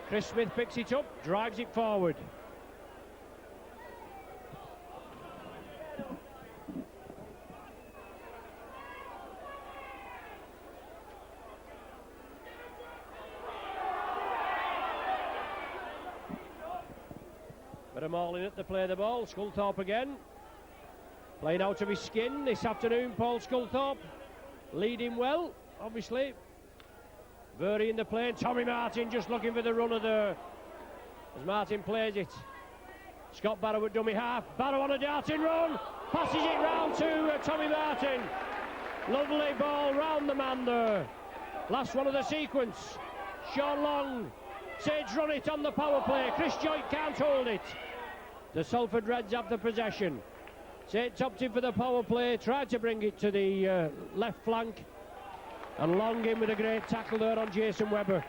Chris Smith picks it up, drives it forward. But a Marlin at the play the ball. Sculthorpe again. Playing out of his skin this afternoon, Paul Sculthorpe. Leading well, obviously. Very in the play. Tommy Martin just looking for the runner there. As Martin plays it. Scott Barrow at dummy half. Barrow on a darting run. Passes it round to Tommy Martin. Lovely ball round the man there. Last one of the sequence. Sean Long. Sage run it on the power play. Chris Joint can't hold it. The Salford Reds have the possession. Sage opted for the power play. Tried to bring it to the left flank. And Long in with a great tackle there on Jason Webber.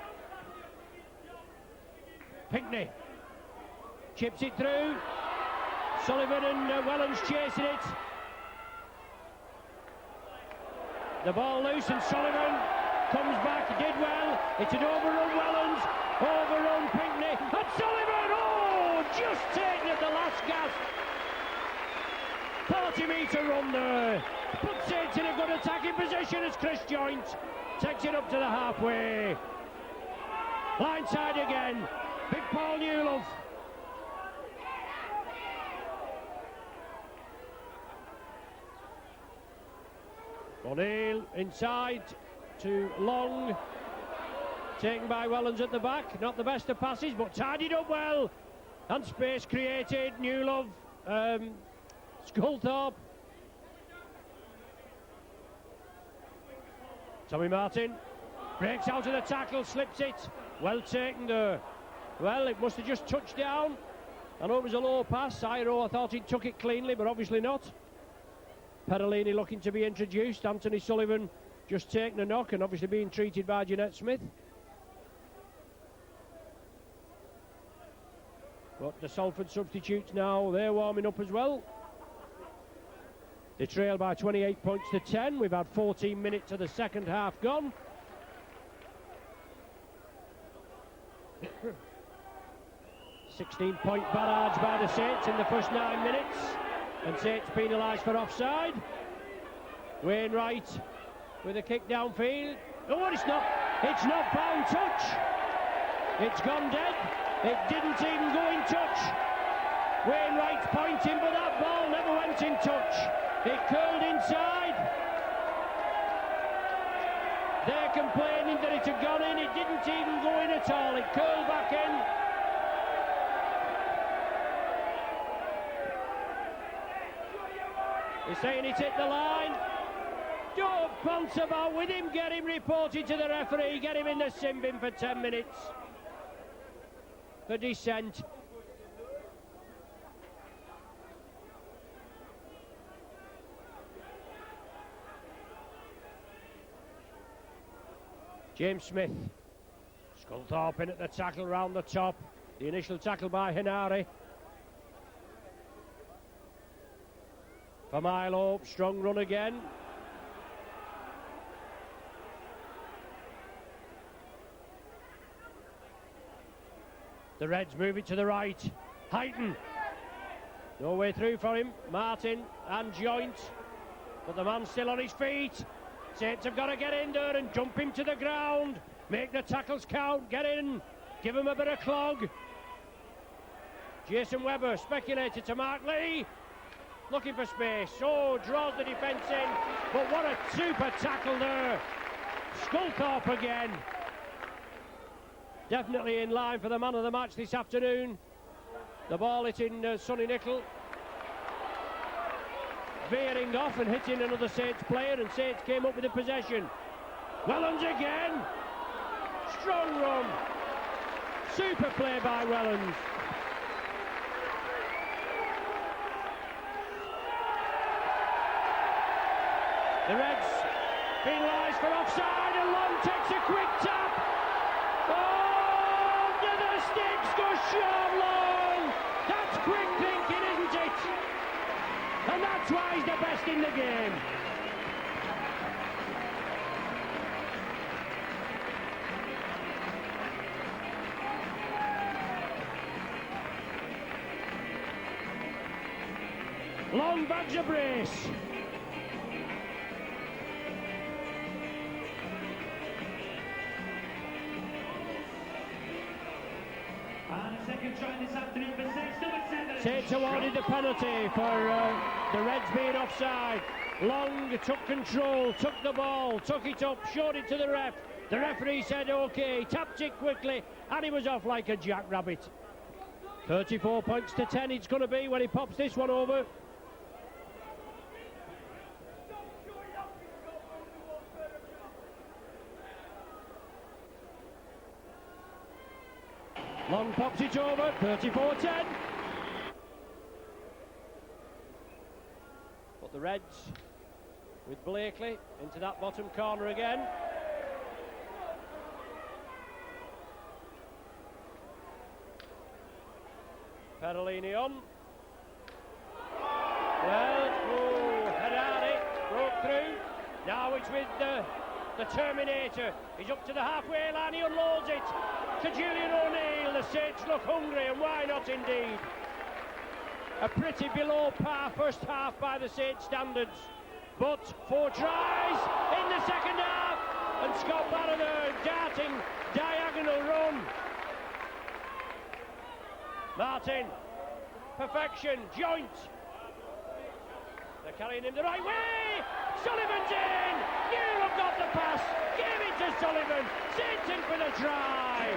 Pinckney chips it through. Sullivan and Wellens chasing it. The ball loose and Sullivan comes back, did well. It's an overrun Wellens, overrun Pinckney, and Sullivan, oh, just taken at the last gasp. 40-metre run there. Puts it in a good attacking position as Chris Joint takes it up to the halfway. Blindside again. Big Paul Newlove. O'Neill inside to Long. Taken by Wellens at the back. Not the best of passes, but tidied up well. And space created. Newlove. Sculthorpe. Tommy Martin breaks out of the tackle, slips it. Well taken there. Well, it must have just touched down. I know it was a low pass. I thought he took it cleanly, but obviously not. Perolini looking to be introduced. Anthony Sullivan just taking a knock and obviously being treated by Jeanette Smith. But the Salford substitutes now, they're warming up as well. They trail by 28 points to 10. We've had 14 minutes of the second half gone. .16-point barrage by the Saints in the first 9 minutes, and Saints penalised for offside. Wainwright with a kick downfield. Oh, it's not found touch. It's gone dead. It didn't even go in touch. Wainwright's pointing, but that ball never went in touch. It curled inside. They're complaining that it had gone in. It didn't even go in at all. It curled back in. They're saying it hit the line. Don't bounce about with him. Get him reported to the referee. Get him in the sin bin for 10 minutes. For dissent. James Smith. Sculthorpe in at the tackle round the top. The initial tackle by Henare. For Milo, strong run again. The Reds move it to the right. Heighton. No way through for him. Martin and Joint. But the man's still on his feet. Saints have got to get in there and jump him to the ground. Make the tackles count. Get in. Give him a bit of clog. Jason Webber speculated to Mark Lee. Looking for space. Oh, draws the defence in. But what a super tackle there. Sculthorpe again. Definitely in line for the man of the match this afternoon. The ball hitting Sonny Nicol. Veering off and hitting another Saints player, and Saints came up with the possession. Wellens again. Strong run. Super play by Wellens. The Reds penalised for offside, and Long takes a quick tap. Oh, under the sticks goes Sean Long. That's quick thinking, isn't it? And that's why he's the best in the game. Long bags a brace. Saints awarded the penalty for the Reds being offside. Long took control, took the ball, took it up, showed it to the ref. The referee said OK, tapped it quickly, and he was off like a jackrabbit. 34 points to 10 it's going to be when he pops this one over. Long pops it over, 34-10. But the Reds, with Blakely, into that bottom corner again. Perolini on. Well, Henare broke through. Now it's with the Terminator. He's up to the halfway line, he unloads it to Julian O'Neill. The Saints look hungry, and why not indeed? A pretty below par first half by the Saints standards, but 4 tries in the second half, and Scott Barrow darting diagonal run. Martin, perfection, Joint. They're carrying him the right way. Sullivan's in. Newell got the pass. Gave it to Sullivan. Saints in for the try.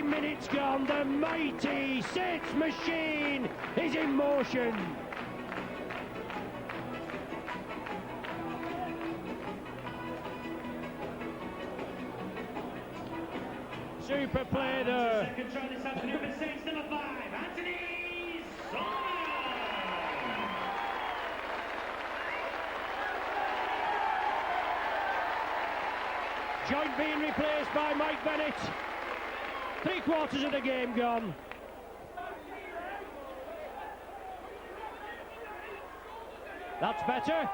Minutes gone, the mighty Saints machine is in motion. Super play there. Second try this afternoon for Saints, number 5, Anthony Saunders. Christjoint being replaced by Mike Bennett. 3/4 of the game gone. That's better.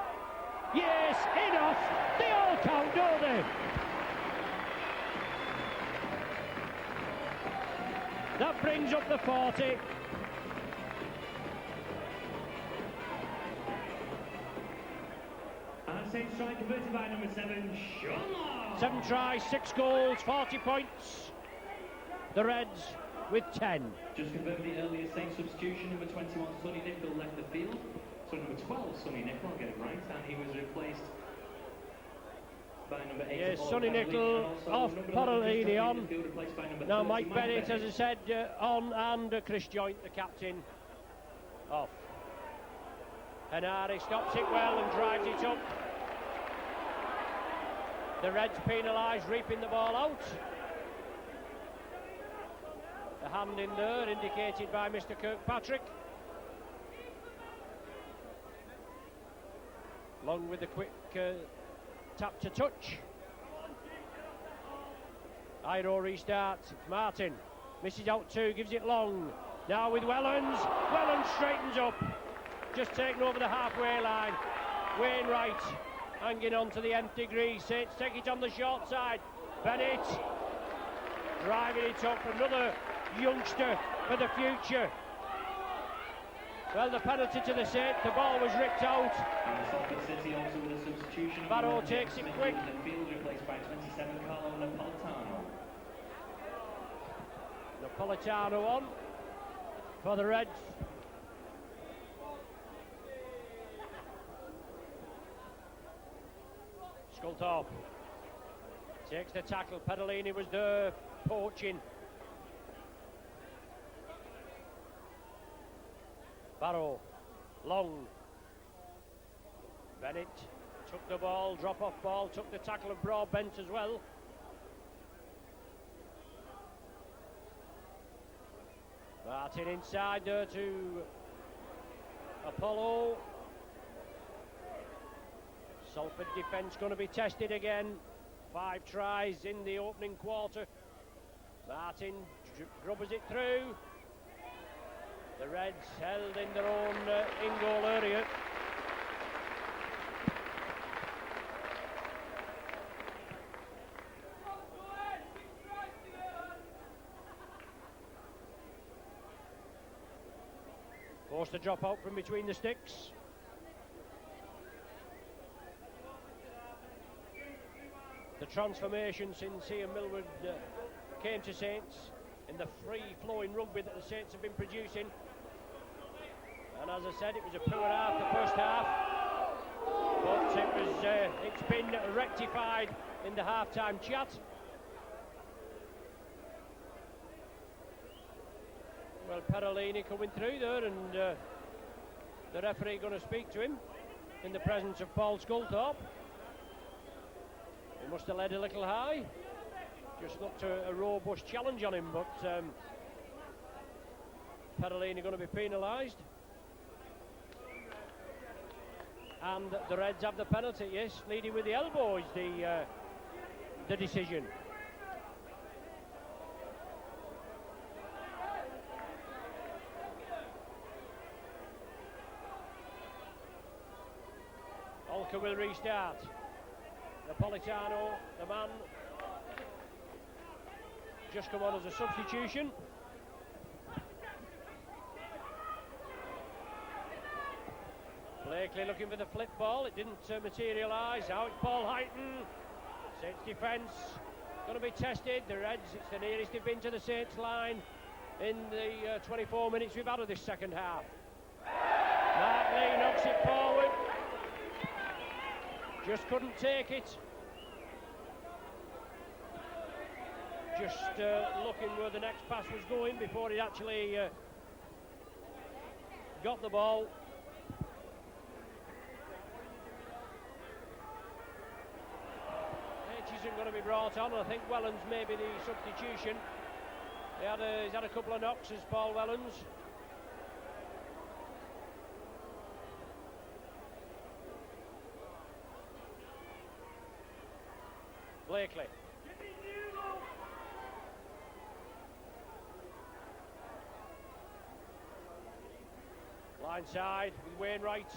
Yes, enough. They all count, don't they? That brings up the 40. And same strike converted by number 7, Sean. 7 tries, 6 goals, 40 points. The Reds with 10. Just confirmed the earlier same substitution. Number 21, Sonny Nicol, left the field. So number 12, Sonny Nicol, get it right, and he was replaced by number 8. Yes, Sonny Nicol off, Parolini on. Now Mike Bennett, as I said, on, and Christjoint, the captain, off. Henare stops it well and drives it up. The Reds penalised, reaping the ball out. The hand in there indicated by Mr. Kirkpatrick. Along with the quick tap to touch. Iro restarts. It's Martin. Misses out 2, gives it long. Now with Wellens. Wellens straightens up. Just taken over the halfway line. Wainwright hanging on to the nth degree. Saints take it on the short side. Bennett driving it up. Another youngster for the future. Well, the penalty to the Saints. The ball was ripped out. And Salford City also with a substitution. Barrow takes it quick. The field replaced by 27, Carlo Napolitano. Napolitano on for the Reds. Sculthorpe takes the tackle. Pedalini was there poaching. Barrow, long. Bennett took the ball, drop off ball, took the tackle of Broadbent as well. Martin inside there to Apollo. Salford defence going to be tested again. 5 tries in the opening quarter. Martin grubbers it through. The Reds held in their own in-goal area. Forced to drop out from between the sticks. The transformation since Ian Millward came to Saints in the free-flowing rugby that the Saints have been producing. And as I said, it was a poor half, the first half, but it's been rectified in the half-time chat. Well, Parolini coming through there, and the referee going to speak to him in the presence of Paul Sculthorpe. He must have led a little high. Just looked a robust challenge on him, but Parolini going to be penalised. And the Reds have the penalty, yes, leading with the elbow is the decision. Olka will restart. Napolitano, the man, just come on as a substitution. Blakely looking for the flip ball, it didn't materialise. Out Paul Heighton. Saints defence going to be tested. The Reds, it's the nearest they've been to the Saints line in the 24 minutes we've had of this second half. Mark Lee knocks it forward. Just couldn't take it. Just looking where the next pass was going before he actually got the ball. Edge isn't going to be brought on. I think Wellens may be the substitution. He's had a couple of knocks as Paul Wellens. Blakely Line side with Wainwright.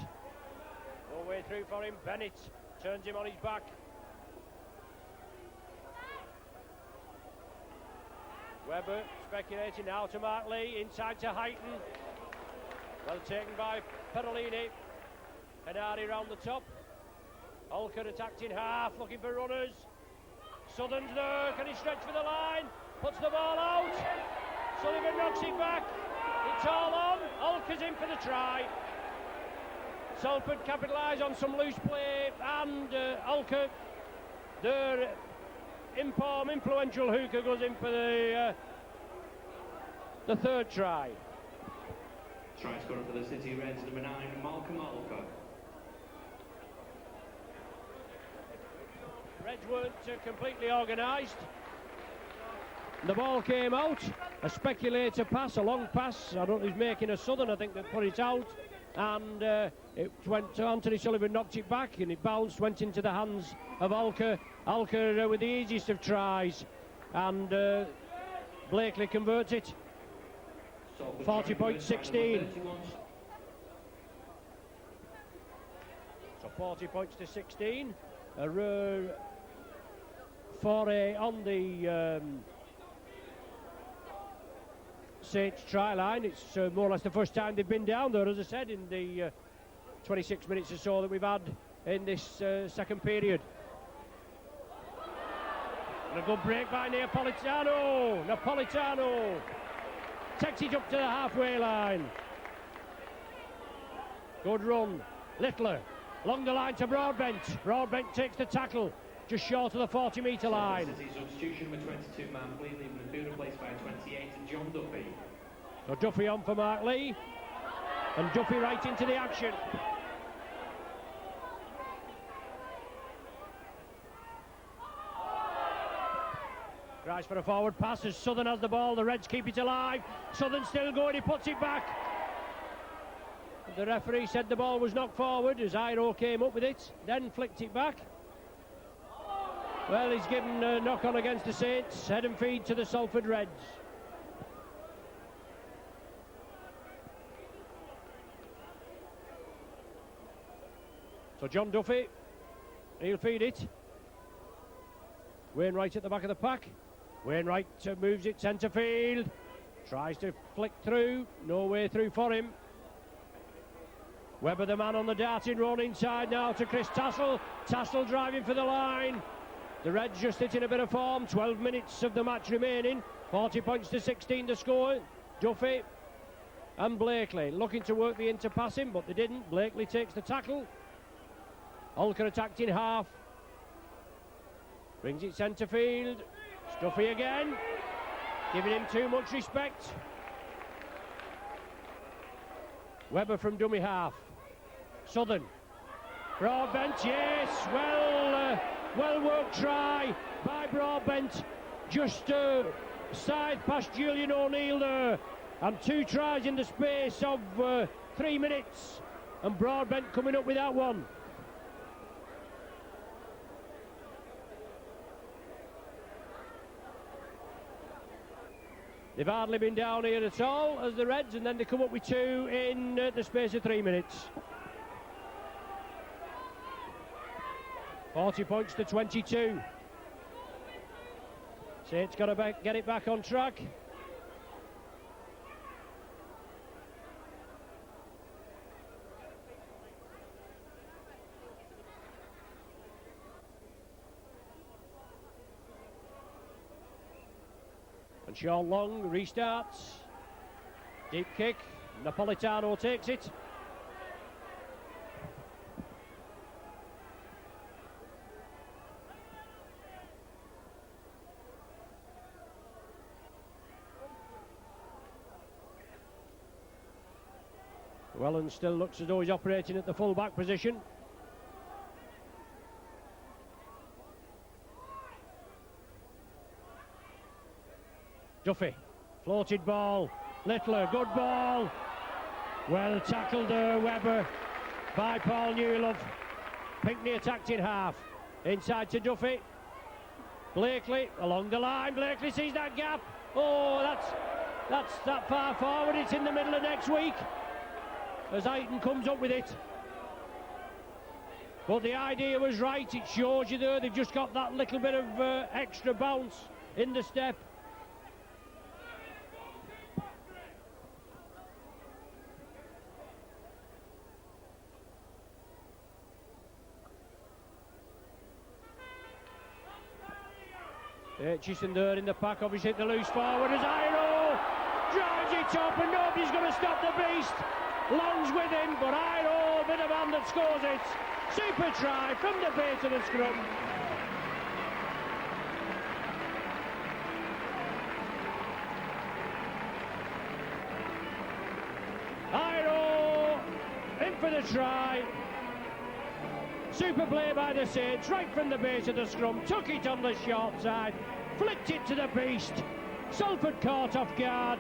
No way through for him. Bennett turns him on his back. Webber speculating now to Mark Lee. Inside to Heighton. Well taken by Perolini. Henari round the top. Olker attacked in half, looking for runners. Southern's there. Can he stretch for the line? Puts the ball out. Sullivan knocks it back. It's all on. Olker's in for the try. Salford capitalise on some loose play, and Olker, their influential hooker, goes in for the third try. Try scorer for the City Reds, number 9, Malcolm Olker. Reds weren't completely organised. The ball came out. A speculator pass, a long pass. I don't know who's making a Southern, I think, that put it out. And it went to Anthony Sullivan, knocked it back, and it bounced, went into the hands of Olker. Olker with the easiest of tries, and Blakely converts it. 40.16. So 40 points to 16. A rare foray on the Saints try line. It's more or less the first time they've been down there, as I said, in the 26 minutes or so that we've had in this second period. And a good break by Napolitano. Napolitano takes it up to the halfway line. Good run. Littler along the line to Broadbent. Broadbent takes the tackle just short of the 40-metre line. Substitution with 22, Mark Lee, leaving the field replaced by 28, John Duffy. So Duffy on for Mark Lee, and Duffy right into the action. Tries for a forward pass as Southern has the ball. The Reds keep it alive. Southern still going, he puts it back. The referee said the ball was knocked forward as Iro came up with it, then flicked it back. Well, he's given a knock on against the Saints. Head and feed to the Salford Reds. So John Duffy, he'll feed it. Wainwright at the back of the pack. Wainwright moves it centre field. Tries to flick through. No way through for him. Webber, the man on the darting run, inside now to Chris Tassel. Tassel driving for the line. The Reds just hitting a bit of form. 12 minutes of the match remaining. 40 points to 16 to score. Duffy and Blakely looking to work the inter-passing, but they didn't. Blakely takes the tackle. Olker attacked in half. Brings it centre field. Duffy again. Giving him too much respect. Webber from dummy half. Southern. Broadbent, yes. Well worked try by Broadbent. Just side past Julian O'Neill there. And 2 tries in the space of 3 minutes. And Broadbent coming up with that one. They've hardly been down here at all as the Reds, and then they come up with 2 in the space of 3 minutes. 40 points to 22. Saints got to get it back on track. And Sean Long restarts. Deep kick. Napolitano takes it. Wellen still looks as though he's operating at the full-back position. Duffy, floated ball. Littler, good ball. Well tackled Webber by Paul Newlove. Pinkney attacked in half. Inside to Duffy. Blakely along the line. Blakely sees that gap. Oh, that's that far forward. It's in the middle of next week. as Ayton comes up with it. But the idea was right. It shows you there they've just got that little bit of extra bounce in the step. Aitchison there in the pack, obviously the loose forward as Iro drives it up and nobody's going to stop the beast. Long's with him, but Iro, bit of man that scores it. Super try from the base of the scrum. Iro in for the try. Super play by the Saints, right from the base of the scrum, took it on the short side, flicked it to the beast. Salford caught off guard.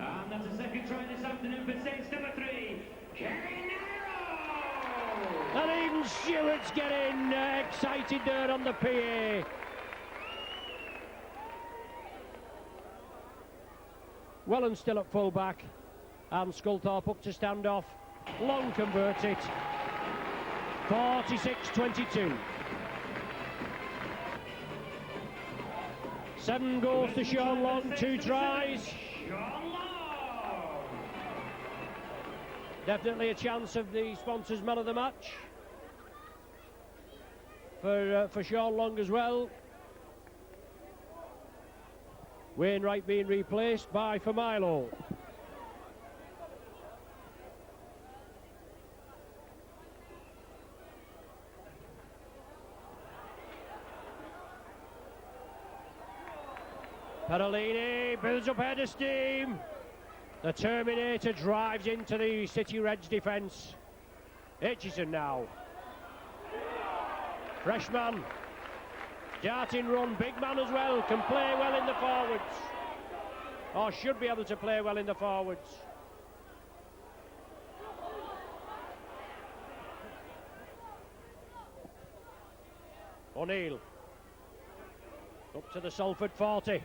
And that's the second try this afternoon for Saints number 3, Kevin Nairo! And even Stewart's getting excited there on the PA. Welland still at full back, and Sculthorpe up to stand off. Long converts it. 46-22. 7 goals to Sean Long, 2 tries. Definitely a chance of the sponsors' man of the match for Sean Long as well. Wainwright being replaced by Familo. Perolini builds up head of steam. The Terminator drives into the City Reds defence. Aitchison now. Freshman. Darting run, big man as well. Can play well in the forwards. Or should be able to play well in the forwards. O'Neill. Up to the Salford 40.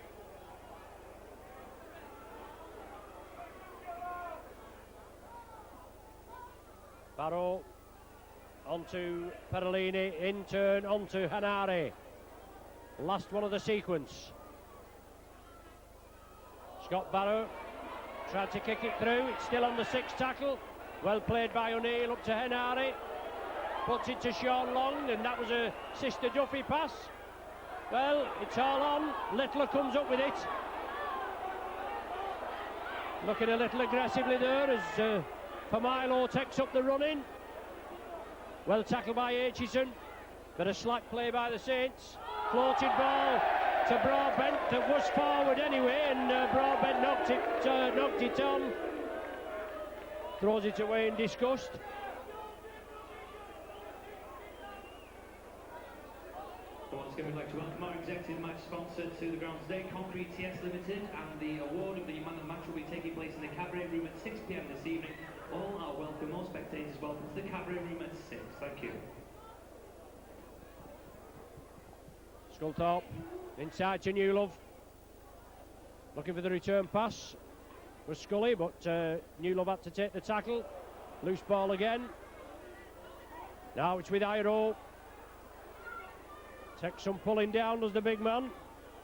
Barrow onto Perolini, in turn onto Hanare. Last one of the sequence. Scott Barrow tried to kick it through. It's still on the 6th tackle. Well played by O'Neill up to Hanare. Puts it to Sean Long, and that was a Sister Duffy pass. Well, it's all on. Littler comes up with it. Looking a little aggressively there as Familo takes up the running. Well tackled by Aitchison. Bit of slack play by the Saints. Floated ball to Broadbent that was forward anyway, and Broadbent knocked it on. Throws it away in disgust. Once again, we'd like to welcome our executive match sponsor to the ground today, Concrete TS Limited, and the award of the man of the match will be taking place in the Cabaret Room at 6 p.m. this evening. All are welcome, all spectators welcome to the Cabaret Room at 6. Thank you. Sculthorpe inside to Newlove. Looking for the return pass. Was Scully, but Newlove had to take the tackle. Loose ball again. Now it's with Iro. Takes some pulling down, does the big man.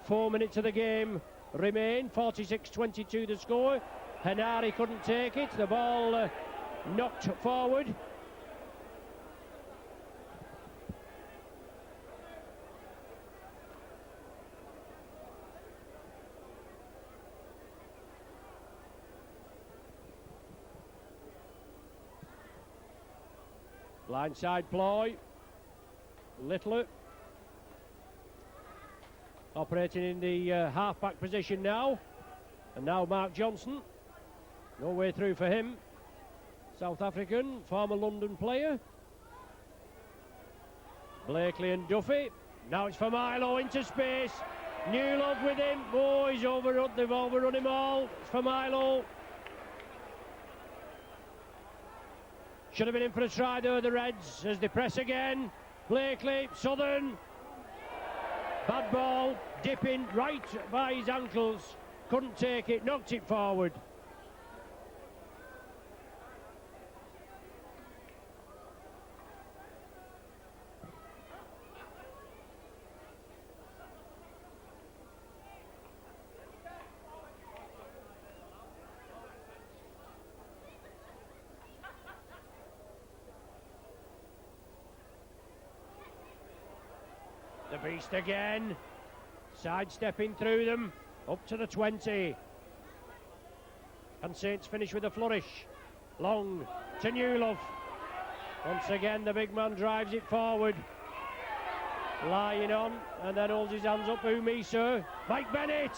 4 minutes of the game remain. 46-22 the score. Hanari couldn't take it. The ball knocked forward. Blindside ploy. Littler operating in the half-back position now. And now Mark Johnson. No way through for him. South African, former London player. Blakely and Duffy. Now it's for Milo into space. Newlove with him. Oh, he's overrun. They've overrun him all. It's for Milo. Should have been in for a try there, the Reds, as they press again. Blakely, Southern. Bad ball, dipping right by his ankles. Couldn't take it, knocked it forward. The beast again. Sidestepping through them. Up to the 20. And Saints finish with a flourish. Long to Newlove. Once again, the big man drives it forward. Lying on, and then holds his hands up. Who me, sir? Mike Bennett.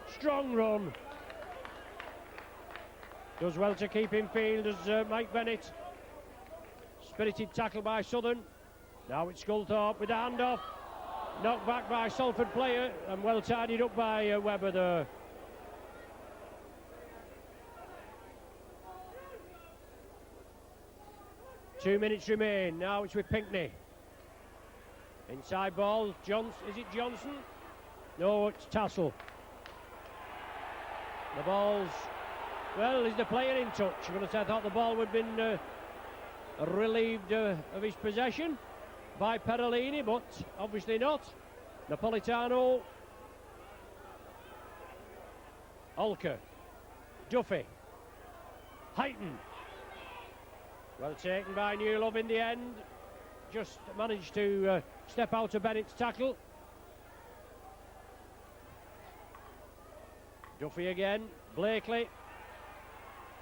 Strong run. Does well to keep in field as Mike Bennett. Spirited tackle by Southern. Now it's Sculthorpe with a handoff. Knocked back by Salford player, and well tidied up by Webber there. Two minutes remain. Now it's with Pinkney. Inside ball. Is it Johnson? No, it's Tassel. The ball's... Well, is the player in touch? I thought the ball would have been relieved of his possession by Perolini, but obviously not. Napolitano. Olker. Duffy. Heighton. Well taken by Newlove in the end. Just managed to step out of Bennett's tackle. Duffy again. Blakely.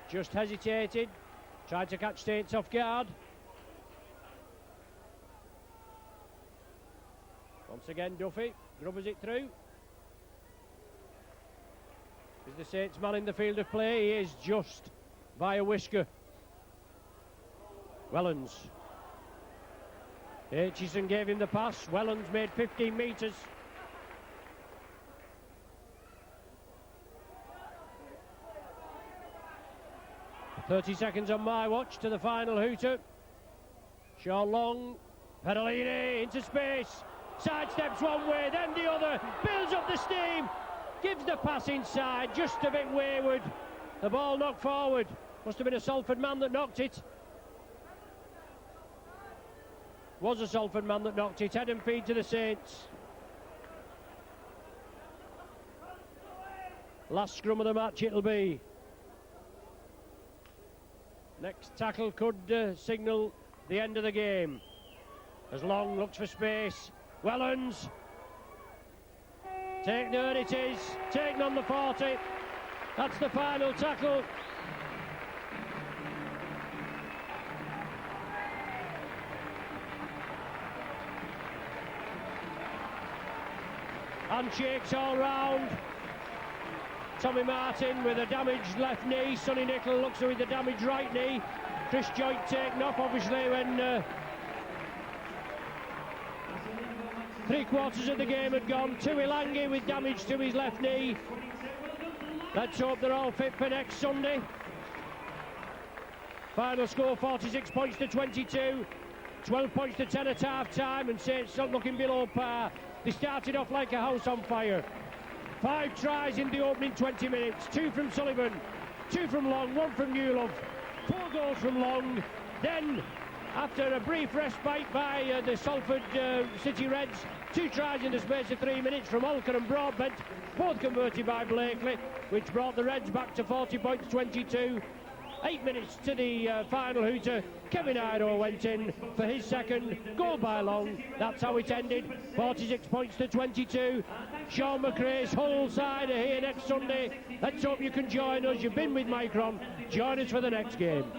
Just hesitated. Tried to catch Saints off guard. Once again Duffy. Grubbers it through. Is the Saints man in the field of play? He is just by a whisker. Wellens. Aitchison gave him the pass. Wellens made 15 metres. "30 seconds on my watch to the final hooter. Shaw Long. Perolini into space. Sidesteps one way, then the other. Builds up the steam. Gives the pass inside, just a bit wayward. The ball knocked forward. Must have been a Salford man that knocked it. Was a Salford man that knocked it. Head and feed to the Saints. Last scrum of the match it'll be. Next tackle could signal the end of the game. As Long looks for space. Wellens. There it is. Taken on the 40. That's the final tackle. Handshakes all round. Tommy Martin with a damaged left knee. Sonny Nicol looks with the damaged right knee. Chris Joynt taken off, obviously, when 3/4 of the game had gone. Tuilangi with damage to his left knee. Let's hope they're all fit for next Sunday. Final score 46 points to 22. 12 points to 10 at half time, and Saints not looking below par. They started off like a house on fire. 5 tries in the opening 20 minutes. 2 from Sullivan, 2 from Long, 1 from Newlove. 4 goals from Long. Then, after a brief respite by the Salford City Reds, 2 tries in the space of 3 minutes from Olker and Broadbent, both converted by Blakely, which brought the Reds back to 40 points 22. 8 minutes to the final hooter. Kevin Iroh went in for his second goal by Long. That's how it ended. 46 points to 22. Sean McRae's Hull side are here next Sunday. Let's hope you can join us. You've been with Micron. Join us for the next game.